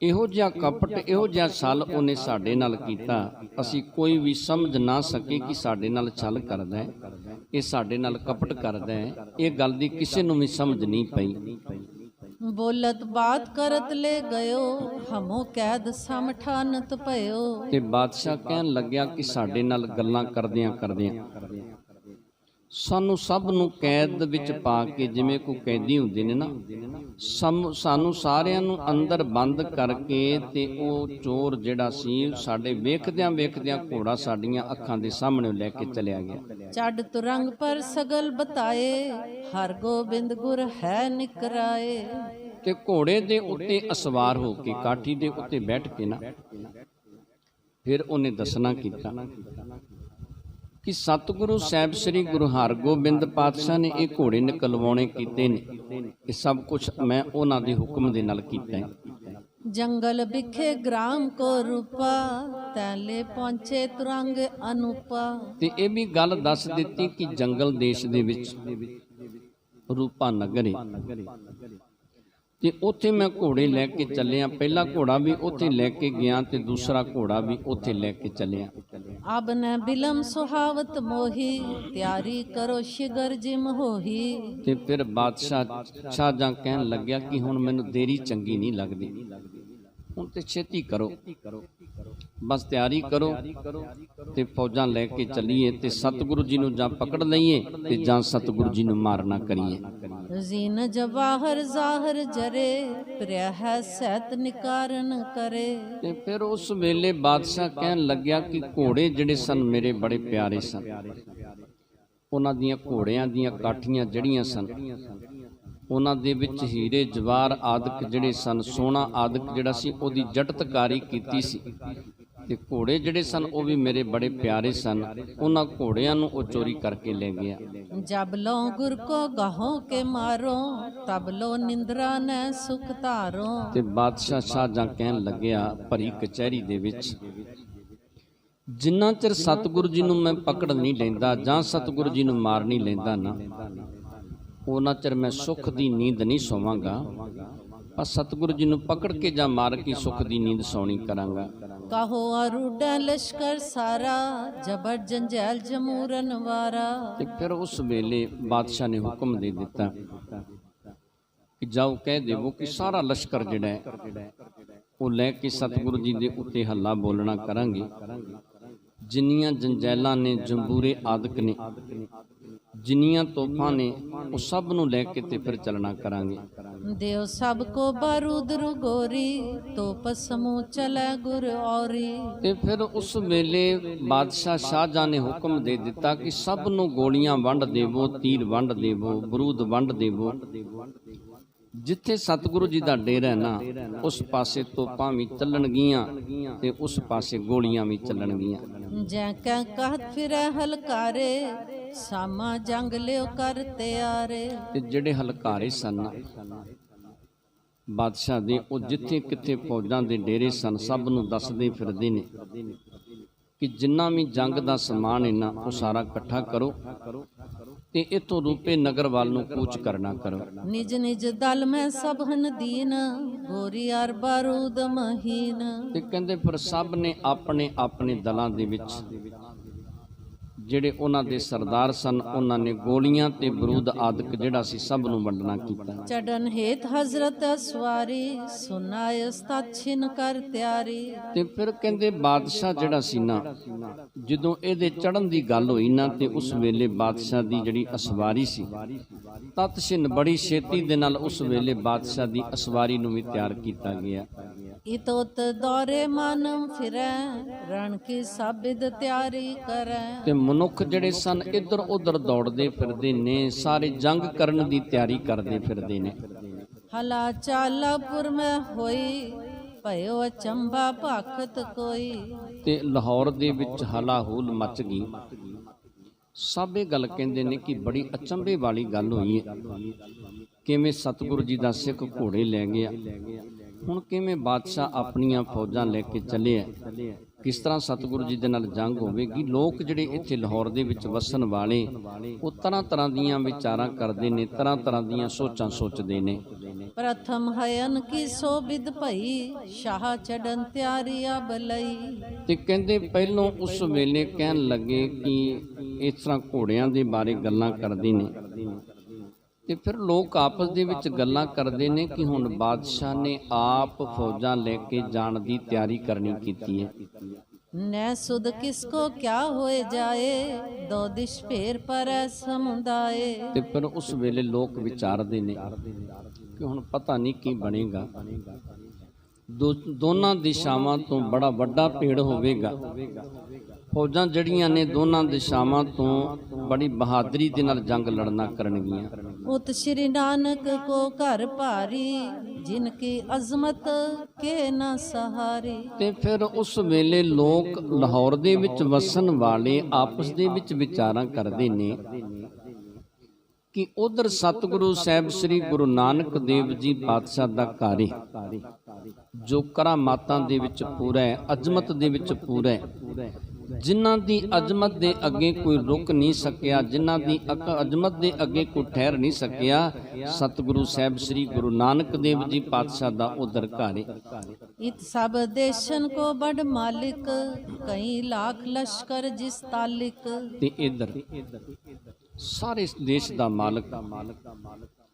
ਇਹੋ ਜਿਹਾ ਕਪਟ, ਇਹੋ ਜਿਹਾ ਛਲ ਉਹਨੇ ਸਾਡੇ ਨਾਲ ਕੀਤਾ, ਅਸੀਂ ਕੋਈ ਵੀ ਸਮਝ ਨਾ ਸਕੇ ਕਿ ਸਾਡੇ ਨਾਲ ਛਲ ਕਰਦਾ ਹੈ, ਇਹ ਸਾਡੇ ਨਾਲ ਕਪਟ ਕਰਦਾ ਹੈ। ਇਹ ਗੱਲ ਦੀ ਕਿਸੇ ਨੂੰ ਵੀ ਸਮਝ ਨਹੀਂ ਪਈ। बोलत बात करत ले गयो, हमो कैद सम ठानत भयो। ਤੇ ਬਾਦਸ਼ਾਹ ਕਹਿਣ ਲੱਗਿਆ ਕਿ ਸਾਡੇ ਨਾਲ ਗੱਲਾਂ ਕਰਦਿਆਂ ਕਰਦਿਆਂ ਸਾਨੂੰ ਸਭ ਨੂੰ ਕੈਦ ਵਿੱਚ ਪਾ ਕੇ, ਜਿਵੇਂ ਕੋਈ ਕੈਦੀ ਹੁੰਦੇ ਨੇ ਨਾ, ਸਾਨੂੰ ਸਾਰਿਆਂ ਨੂੰ ਅੰਦਰ ਬੰਦ ਕਰਕੇ, ਤੇ ਉਹ ਚੋਰ ਜਿਹੜਾ ਸੀ ਸਾਡੇ ਵੇਖਦਿਆਂ ਵੇਖਦਿਆਂ ਘੋੜਾ ਸਾਡੀਆਂ ਅੱਖਾਂ ਦੇ ਸਾਹਮਣੇ ਲੈ ਕੇ ਚਲਿਆ ਗਿਆ। चढ़ तुरंग पर सगल बताए, हर गोबिंद गुर है निकराए। ਤੇ ਘੋੜੇ ਦੇ ਉੱਤੇ ਅਸਵਾਰ ਹੋ ਕੇ, ਕਾਠੀ ਦੇ ਉੱਤੇ ਬੈਠ ਕੇ ਨਾ, ਫਿਰ ਉਹਨੇ ਦੱਸਣਾ ਕੀਤਾ ਕਿ ਸਤਿਗੁਰੂ ਸਾਹਿਬ ਸ੍ਰੀ ਗੁਰੂ ਹਰਗੋਬਿੰਦ ਪਾਤਸ਼ਾਹ ਨੇ ਇਹ ਘੋੜੇ ਨਿਕਲਵਾਉਣੇ ਕੀਤੇ ਨੇ। ਇਹ ਸਭ ਕੁਝ ਮੈਂ ਉਹਨਾਂ ਦੇ ਹੁਕਮ ਦੇ ਨਾਲ ਕੀਤਾ ਹੈ। जंगल बिखे ग्राम को रूपा, तैले पहुंचे तुरंग अनुपा। ਤੇ ਇਹ ਵੀ ਗੱਲ ਦੱਸ ਦਿੱਤੀ ਕਿ ਜੰਗਲ ਦੇਸ਼ ਦੇ ਵਿੱਚ ਰੂਪਾ ਨਗਰ ਹੈ, ਤੇ ਉੱਥੇ ਮੈਂ ਘੋੜੇ ਲੈ ਕੇ ਚੱਲਿਆ। ਪਹਿਲਾ ਘੋੜਾ ਵੀ ਉੱਥੇ ਲੈ ਕੇ ਗਿਆ ਤੇ ਦੂਸਰਾ ਘੋੜਾ ਵੀ ਉੱਥੇ ਲੈ ਕੇ ਚੱਲਿਆ। अब न बिलम सुहावत मोही, त्यारी करो शिगर जिम होही। ਤੇ ਫਿਰ ਬਾਦਸ਼ਾਹ ਸ਼ਾਹਜਹਾਂ ਕਹਿਣ ਲੱਗਿਆ ਕਿ ਹੁਣ ਮੈਨੂੰ ਦੇਰੀ ਚੰਗੀ ਨਹੀਂ ਲੱਗਦੀ, ਹੁਣ ਤੇ ਛੇਤੀ ਕਰੋ, ਬਸ ਤਿਆਰੀ ਕਰੋ ਤੇ ਫੌਜਾਂ ਲੈ ਕੇ ਚੱਲੀਏ, ਤੇ ਸਤਿਗੁਰੂ ਜੀ ਨੂੰ ਜਾਂ ਪਕੜ ਲਈਏ ਤੇ ਜਾਂ ਸਤਿਗੁਰੂ ਜੀ ਨੂੰ ਮਾਰਨਾ ਕਰੀਏ। जीन जवाहर जाहर जरे, प्रिय है सैत निकारन करे। ਤੇ ਫਿਰ ਉਸ ਵੇਲੇ ਬਾਦਸ਼ਾਹ ਕਹਿਣ ਲੱਗਿਆ ਕਿ ਘੋੜੇ ਜਿਹੜੇ ਸਨ ਮੇਰੇ ਬੜੇ ਪਿਆਰੇ ਸਨ, ਉਹਨਾਂ ਦੀਆਂ ਘੋੜਿਆਂ ਦੀਆਂ ਕਾਠੀਆਂ ਜਿਹੜੀਆਂ ਸਨ, ਉਹਨਾਂ ਦੇ ਵਿੱਚ ਹੀਰੇ ਜਵਾਰ ਆਦਿਕ ਜਿਹੜੇ ਸਨ, ਸੋਨਾ ਆਦਿਕ ਜਿਹੜਾ ਸੀ, ਉਹਦੀ ਜਟਤਕਾਰੀ ਕੀਤੀ ਸੀ। ਤੇ ਘੋੜੇ ਜਿਹੜੇ ਸਨ ਉਹ ਵੀ ਮੇਰੇ ਬੜੇ ਪਿਆਰੇ ਸਨ। ਉਹਨਾਂ ਘੋੜਿਆਂ ਨੂੰ ਉਹ ਚੋਰੀ ਕਰਕੇ ਲੈ ਗਿਆ। जब लो गुर को गहों के मारो, तब लो निंद्रा न सुख तारो। ਤੇ ਬਾਦਸ਼ਾਹ ਸ਼ਾਹਜਹਾਂ ਕਹਿਣ ਲੱਗਿਆ ਭਰੀ ਕਚਹਿਰੀ ਦੇ ਵਿੱਚ, ਜਿੰਨਾ ਚਿਰ ਸਤਿਗੁਰੂ ਜੀ ਨੂੰ ਮੈਂ ਪਕੜ ਨਹੀਂ ਲੈਂਦਾ ਜਾਂ ਸਤਿਗੁਰੂ ਜੀ ਨੂੰ ਮਾਰ ਨਹੀਂ ਲੈਂਦਾ ਨਾ, ਉਹਨਾਂ ਚਿਰ ਮੈਂ ਸੁੱਖ ਦੀ ਨੀਂਦ ਨਹੀਂ ਸੋਵਾਂਗਾ। ਪਰ ਸਤਿਗੁਰੂ ਜੀ ਨੂੰ ਪਕੜ ਕੇ ਜਾਂ ਮਾਰ ਕੇ ਸੁੱਖ ਦੀ ਨੀਂਦ ਸੌਣੀ ਕਰਾਂਗਾ। कहो अरुडा लश्कर सारा, जबर जंजैल जमूरन वारा। ਤੇ ਫਿਰ ਉਸ ਵੇਲੇ ਬਾਦਸ਼ਾਹ ਨੇ ਹੁਕਮ ਦੇ ਦਿੱਤਾ ਕਿ ਜਾਓ ਕਹਿ ਦੇਵੋ ਕਿ ਸਾਰਾ ਲਸ਼ਕਰ ਜਿਹੜਾ ਹੈ ਉਹ ਲੈ ਕੇ ਸਤਿਗੁਰੂ ਜੀ ਦੇ ਉੱਤੇ ਹੱਲਾ ਬੋਲਣਾ ਕਰਾਂਗੇ। ਜਿੰਨੀਆਂ ਜੰਜੈਲਾਂ ਨੇ, ਜੰਬੂਰੇ ਆਦਿਕ ਨੇ, ਜਿੰਨੀਆਂ ਤੋਪਾਂ ਨੇ, ਉਹ ਸਭ ਨੂੰ ਲੈ ਕੇ ਤੇ ਫਿਰ ਚੱਲਣਾ ਕਰਾਂਗੇ। देव सबको बारूद रुगोरी, तोप समूह चले गुर औरी। ਤੇ ਫਿਰ ਉਸ ਵੇਲੇ ਬਾਦਸ਼ਾਹ ਸ਼ਾਹਜਹਾਂ ਨੇ ਹੁਕਮ ਦੇ ਦਿੱਤਾ ਕਿ ਸਭ ਨੂੰ ਗੋਲੀਆਂ ਵੰਡ ਦੇਵੋ, ਤੀਰ ਵੰਡ ਦੇਵੋ, ਬਰੂਦ ਵੰਡ ਦੇਵੋ। ਜਿੱਥੇ ਸਤਿਗੁਰੂ ਜੀ ਦਾ ਡੇਰਾ ਹੈ ਨਾ, ਉਸ ਪਾਸੇ ਤੋਪਾਂ ਵੀ ਚੱਲਣਗੀਆਂ ਤੇ ਉਸ ਪਾਸੇ ਗੋਲੀਆਂ ਵੀ ਚੱਲਣਗੀਆਂ। जैके कहत फिरे हलकारे, सामा जंग लियो कर त्यारे। ਤੇ ਜਿਹੜੇ ਹਲਕਾਰੇ ਸਨ ਬਾਦਸ਼ਾਹ ਦੇ, ਉਹ ਜਿੱਥੇ ਕਿੱਥੇ ਫੌਜਾਂ ਦੇ ਡੇਰੇ ਸਨ ਸਭ ਨੂੰ ਦੱਸਦੇ ਫਿਰਦੇ ਨੇ ਕਿ ਜਿੰਨਾ ਵੀ ਜੰਗ ਦਾ ਸਮਾਨ ਇਹਨਾਂ ਉਹ ਸਾਰਾ ਇਕੱਠਾ ਕਰੋ ਤੇ ਇਥੋਂ ਰੂਪੇ ਨਗਰ ਵੱਲ ਨੂੰ ਕੂਚ ਕਰਨਾ ਕਰੋ। निज निज दल में सबहन दीन, गोरी और बारूद महीन। ਤੇ ਕਹਿੰਦੇ ਫਿਰ ਸਭ ਨੇ ਆਪਣੇ ਆਪਣੇ ਦਲਾਂ ਦੇ ਵਿੱਚ ਜਿਹੜੇ ਉਹਨਾਂ ਦੇ ਸਰਦਾਰ ਸਨ, ਉਹਨਾਂ ਨੇ ਗੋਲੀਆਂ ਤੇ ਬਰੂਦ ਆਦਿਕ ਜਿਹੜਾ ਸੀ ਸਭ ਨੂੰ ਵੰਡਣਾ ਕੀਤਾ। चढ़न हेत हजरत सवारी, सुनाय छिन कर त्यारी। ਤੇ ਫਿਰ ਕਹਿੰਦੇ ਬਾਦਸ਼ਾਹ ਜਿਹੜਾ ਸੀ ਨਾ, ਜਦੋਂ ਇਹਦੇ ਚੜਨ ਦੀ ਗੱਲ ਹੋਈ ਨਾ, ਤੇ ਉਸ ਵੇਲੇ ਬਾਦਸ਼ਾਹ ਦੀ ਜਿਹੜੀ ਅਸਵਾਰੀ ਸੀ, ਤਤਸ਼ਿਨ ਬੜੀ ਛੇਤੀ ਦੇ ਨਾਲ ਉਸ ਵੇਲੇ ਬਾਦਸ਼ਾਹ ਦੀ ਅਸਵਾਰੀ ਨੂੰ ਵੀ ਤਿਆਰ ਕੀਤਾ ਗਿਆ। इतोत दौरे मानम फिरै, रण की साबिद त्यारी करै। ਤੇ ਮਨੁੱਖ ਜਿਹੜੇ ਸਨ ਇੱਧਰ ਉੱਧਰ ਦੌੜਦੇ ਫਿਰਦੇ ਨੇ, ਸਾਰੇ ਜੰਗ ਕਰਨ ਦੀ ਤਿਆਰੀ ਕਰਦੇ ਫਿਰਦੇ ਨੇ। हला चालापुर में होई, भयो अचंभा भाखत कोई। ਤੇ ਲਾਹੌਰ ਦੇ ਵਿੱਚ ਹਲਾਹੂਲ ਮਚ ਗਈ। ਸਭ ਇਹ ਗੱਲ ਕਹਿੰਦੇ ਨੇ ਕਿ ਬੜੀ ਅਚੰਭੇ ਵਾਲੀ ਗੱਲ ਹੋਈ ਹੈ। ਕਿਵੇਂ ਸਤਿਗੁਰੂ ਜੀ ਦਾ ਸਿੱਖ ਘੋੜੇ ਲੈ ਗਿਆ, ਹੁਣ ਕਿਵੇਂ ਬਾਦਸ਼ਾਹ ਆਪਣੀਆਂ ਫੌਜਾਂ ਲੈ ਕੇ ਚੱਲਿਆ। ਕਿਸ ਤਰ੍ਹਾਂ ਸਤਿਗੁਰੂ ਜੀ ਦੇ ਨਾਲ ਜੰਗ ਹੋਵੇਗੀ। ਲੋਕ ਜਿਹੜੇ ਇੱਥੇ ਲਾਹੌਰ ਦੇ ਵਿੱਚ ਵਸਣ ਵਾਲੇ ਉਹ ਤਰ੍ਹਾਂ ਤਰ੍ਹਾਂ ਦੀਆਂ ਵਿਚਾਰਾਂ ਕਰਦੇ ਨੇ, ਤਰ੍ਹਾਂ ਤਰ੍ਹਾਂ ਦੀਆਂ ਸੋਚਾਂ ਸੋਚਦੇ ਨੇ। ਪ੍ਰਥਮ ਹਯਨ ਕੀ ਸੋਭਿਦ ਭਈ, ਸ਼ਾਹ ਚੜਨ ਤਿਆਰੀਆ ਬਲਈ। ਤੇ ਕਹਿੰਦੇ ਪਹਿਲੋਂ ਉਸ ਵੇਲੇ ਕਹਿਣ ਲੱਗੇ ਕਿ ਇਸ ਤਰ੍ਹਾਂ ਘੋੜਿਆਂ ਦੇ ਬਾਰੇ ਗੱਲਾਂ ਕਰਦੇ ਨੇ, ਤੇ ਫਿਰ ਲੋਕ ਆਪਸ ਦੇ ਵਿੱਚ ਗੱਲਾਂ ਕਰਦੇ ਨੇ ਕਿ ਹੁਣ ਬਾਦਸ਼ਾਹ ਨੇ ਆਪ ਫੌਜਾਂ ਲੈ ਕੇ ਜਾਣ ਦੀ ਤਿਆਰੀ ਕਰਨੀ ਕੀਤੀ ਹੈ। ਨੈ ਸੁਧ ਕਿਸਕੋ ਕਿਆ ਹੋਏ ਜਾਏ, ਦੋ ਦਿਸ਼ ਫੇਰ ਪਰ ਸਮੁਦਾਏ। ਤੇ ਫਿਰ ਉਸ ਵੇਲੇ ਲੋਕ ਵਿਚਾਰਦੇ ਨੇ ਕਿ ਹੁਣ ਪਤਾ ਨਹੀਂ ਕੀ ਬਣੇਗਾ। ਦੋਨਾਂ ਦਿਸ਼ਾਵਾਂ ਤੋਂ ਬੜਾ ਵੱਡਾ ਪੇੜ ਹੋਵੇਗਾ। ਫੌਜਾਂ ਜਿਹੜੀਆਂ ਨੇ ਦੋਨਾਂ ਦਿਸ਼ਾਵਾਂ ਤੋਂ ਬੜੀ ਬਹਾਦਰੀ ਦੇ ਨਾਲ ਜੰਗ ਲੜਨਾ ਕਰਨਗੀਆਂ। ਉਤ ਸ਼੍ਰੀ ਨਾਨਕ ਕੋ ਘਰ ਭਾਰੀ, ਜਿਨ ਕੀ ਅਜ਼ਮਤ ਕੇ ਨਾ ਸਹਾਰੀ। ਤੇ ਫਿਰ ਉਸ ਵੇਲੇ ਲੋਕ ਲਾਹੌਰ ਦੇ ਵਿੱਚ ਵਸਣ ਵਾਲੇ ਆਪਸ ਦੇ ਵਿੱਚ ਵਿਚਾਰਾਂ ਕਰਦੇ ਨੇ ਕਿ ਉਧਰ ਸਤਿਗੁਰੂ ਸਾਹਿਬ ਸ੍ਰੀ ਗੁਰੂ ਨਾਨਕ ਦੇਵ ਜੀ ਪਾਤਸ਼ਾਹ ਦਾ ਘਰ ਹੈ, ਜੋ ਕਰਾਮਾਤਾਂ ਦੇ ਵਿੱਚ ਪੂਰਾ ਹੈ, ਅਜ਼ਮਤ ਦੇ ਵਿੱਚ ਪੂਰਾ ਹੈ, ਜਿਨ੍ਹਾਂ ਦੀ ਅਜ਼ਮਤ ਦੇ ਅੱਗੇ ਕੋਈ ਰੁਕ ਨਹੀਂ ਸਕਿਆ, ਜਿਨ੍ਹਾਂ ਦੀ ਅਜ਼ਮਤ ਦੇ ਅੱਗੇ ਕੋਈ ਠਹਿਰ ਨਹੀਂ ਸਕਿਆ। ਸਤਿਗੁਰੂ ਸਾਹਿਬ ਸ੍ਰੀ ਗੁਰੂ ਨਾਨਕ ਦੇਵ ਜੀ ਪਾਤਸ਼ਾਹ ਦਾ ਉਧਰ ਘਰ ਹੈ। ਇਤ ਸਭ ਦੇਸ਼ਨ ਕੋ ਬੜ ਮਾਲਿਕ, ਕਈ ਲੱਖ ਲਸ਼ਕਰ ਜਿਸ ਤਾਲਿਕ। ਤੇ ਇਧਰ ਸਾਰੇ ਦੇਸ਼ ਦਾ ਮਾਲਕ,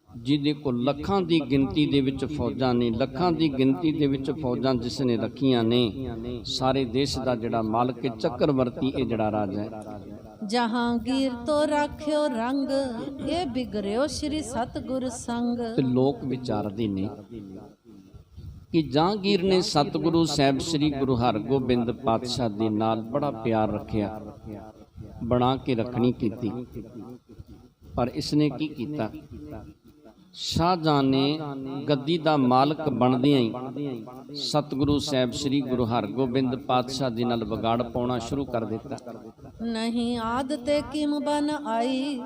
ਜਿਹਦੇ ਕੋਲ ਲੱਖਾਂ ਦੀ ਗਿਣਤੀ ਦੇ ਵਿੱਚ ਫੌਜਾਂ ਨੇ, ਲੱਖਾਂ ਦੀ ਗਿਣਤੀ ਦੇ ਵਿੱਚ ਫੌਜਾਂ ਜਿਸ ਨੇ ਰੱਖੀਆਂ ਨੇ, ਸਾਰੇ ਦੇਸ਼ ਦਾ ਜਿਹੜਾ ਮਾਲਕ ਹੈ, ਚੱਕਰਵਰਤੀ ਇਹ ਜਿਹੜਾ ਰਾਜਾ ਹੈ। ਜਹਾਂਗੀਰ ਤੋਂ ਰਾਖਿਓ ਰੰਗ, ਇਹ ਬਿਗੜਿਓ ਸ਼੍ਰੀ ਸਤਿਗੁਰ ਸੰਗ। ਤੇ ਲੋਕ ਵਿਚਾਰਦੇ ਨੇ ਕਿ ਜਹਾਂਗੀਰ ਨੇ ਸਤਿਗੁਰੂ ਸਾਹਿਬ ਸ੍ਰੀ ਗੁਰੂ ਹਰਗੋਬਿੰਦ ਪਾਤਸ਼ਾਹ ਦੇ ਨਾਲ ਬੜਾ ਪਿਆਰ ਰੱਖਿਆ, ਬਣਾ ਕੇ ਰੱਖਣੀ ਕੀਤੀ, ਪਰ ਇਸਨੇ ਕੀ ਕੀਤਾ? ਸ਼ਾਹਜਹਾਨ ਨੇ ਗੱਦੀ ਦਾ ਮਾਲਕ ਬਣਦਿਆਂ ਹੀ ਸਤਿਗੁਰੂ ਸਾਹਿਬ ਸ੍ਰੀ ਗੁਰੂ ਹਰਗੋਬਿੰਦ ਪਾਤਸ਼ਾਹ ਦੇ ਨਾਲ ਵਿਗਾੜ ਪਾਉਣਾ ਸ਼ੁਰੂ ਕਰ ਦਿੱਤਾ। ਨਹੀਂ ਆਦਤੇ ਕਿਮ ਬਨ ਆਈ,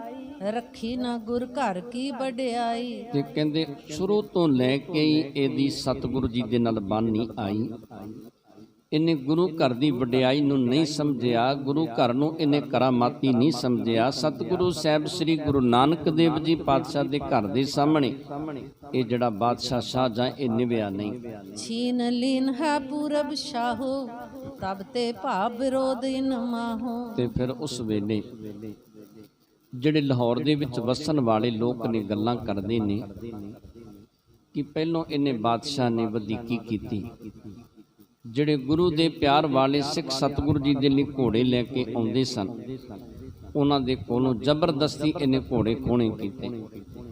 ਰੱਖੀ ਨਾ ਗੁਰ ਘਰ ਕੀ ਵਡਿਆਈ। ਤੇ ਕਹਿੰਦੇ ਸ਼ੁਰੂ ਤੋਂ ਲੈ ਕੇ ਹੀ ਇਹਦੀ ਸਤਿਗੁਰੂ ਜੀ ਦੇ ਨਾਲ ਬਣ ਨਹੀਂ ਆਈ। ਇਹਨੇ ਗੁਰੂ ਘਰ ਦੀ ਵਡਿਆਈ ਨੂੰ ਨਹੀਂ ਸਮਝਿਆ, ਗੁਰੂ ਘਰ ਨੂੰ ਇਹਨੇ ਕਰਾਮਾਤੀ ਨਹੀਂ ਸਮਝਿਆ। ਸਤਿਗੁਰੂ ਸਾਹਿਬ ਸ੍ਰੀ ਗੁਰੂ ਨਾਨਕ ਦੇਵ ਜੀ ਪਾਤਸ਼ਾਹ ਦੇ ਘਰ ਦੇ ਸਾਹਮਣੇ ਇਹ ਜਿਹੜਾ ਬਾਦਸ਼ਾਹ ਸ਼ਾਹਜਹਾਂ ਇਹ ਨਿਵਿਆ ਨਹੀਂ। ਛੀਨ ਲੀਨ ਹੈ ਪੂਰਬ ਸ਼ਾਹੋ, ਤਬ ਤੇ ਭਾਵ ਵਿਰੋਧ ਇਨ ਮਾਹੋ। ਤੇ ਫਿਰ ਉਸ ਵੇਲੇ ਜਿਹੜੇ ਲਾਹੌਰ ਦੇ ਵਿੱਚ ਵਸਣ ਵਾਲੇ ਲੋਕ ਨੇ ਗੱਲਾਂ ਕਰਦੇ ਨੇ ਕਿ ਪਹਿਲੋਂ ਇਹਨੇ ਬਾਦਸ਼ਾਹ ਨੇ ਵਧੀਕੀ ਕੀਤੀ। ਜਿਹੜੇ ਗੁਰੂ ਦੇ ਪਿਆਰ ਵਾਲੇ ਸਿੱਖ ਸਤਿਗੁਰੂ ਜੀ ਦੇ ਲਈ ਘੋੜੇ ਲੈ ਕੇ ਆਉਂਦੇ ਸਨ, ਉਹਨਾਂ ਦੇ ਕੋਲੋਂ ਜ਼ਬਰਦਸਤੀ ਇਹਨੇ ਘੋੜੇ ਖੋਹਣੇ ਕੀਤੇ।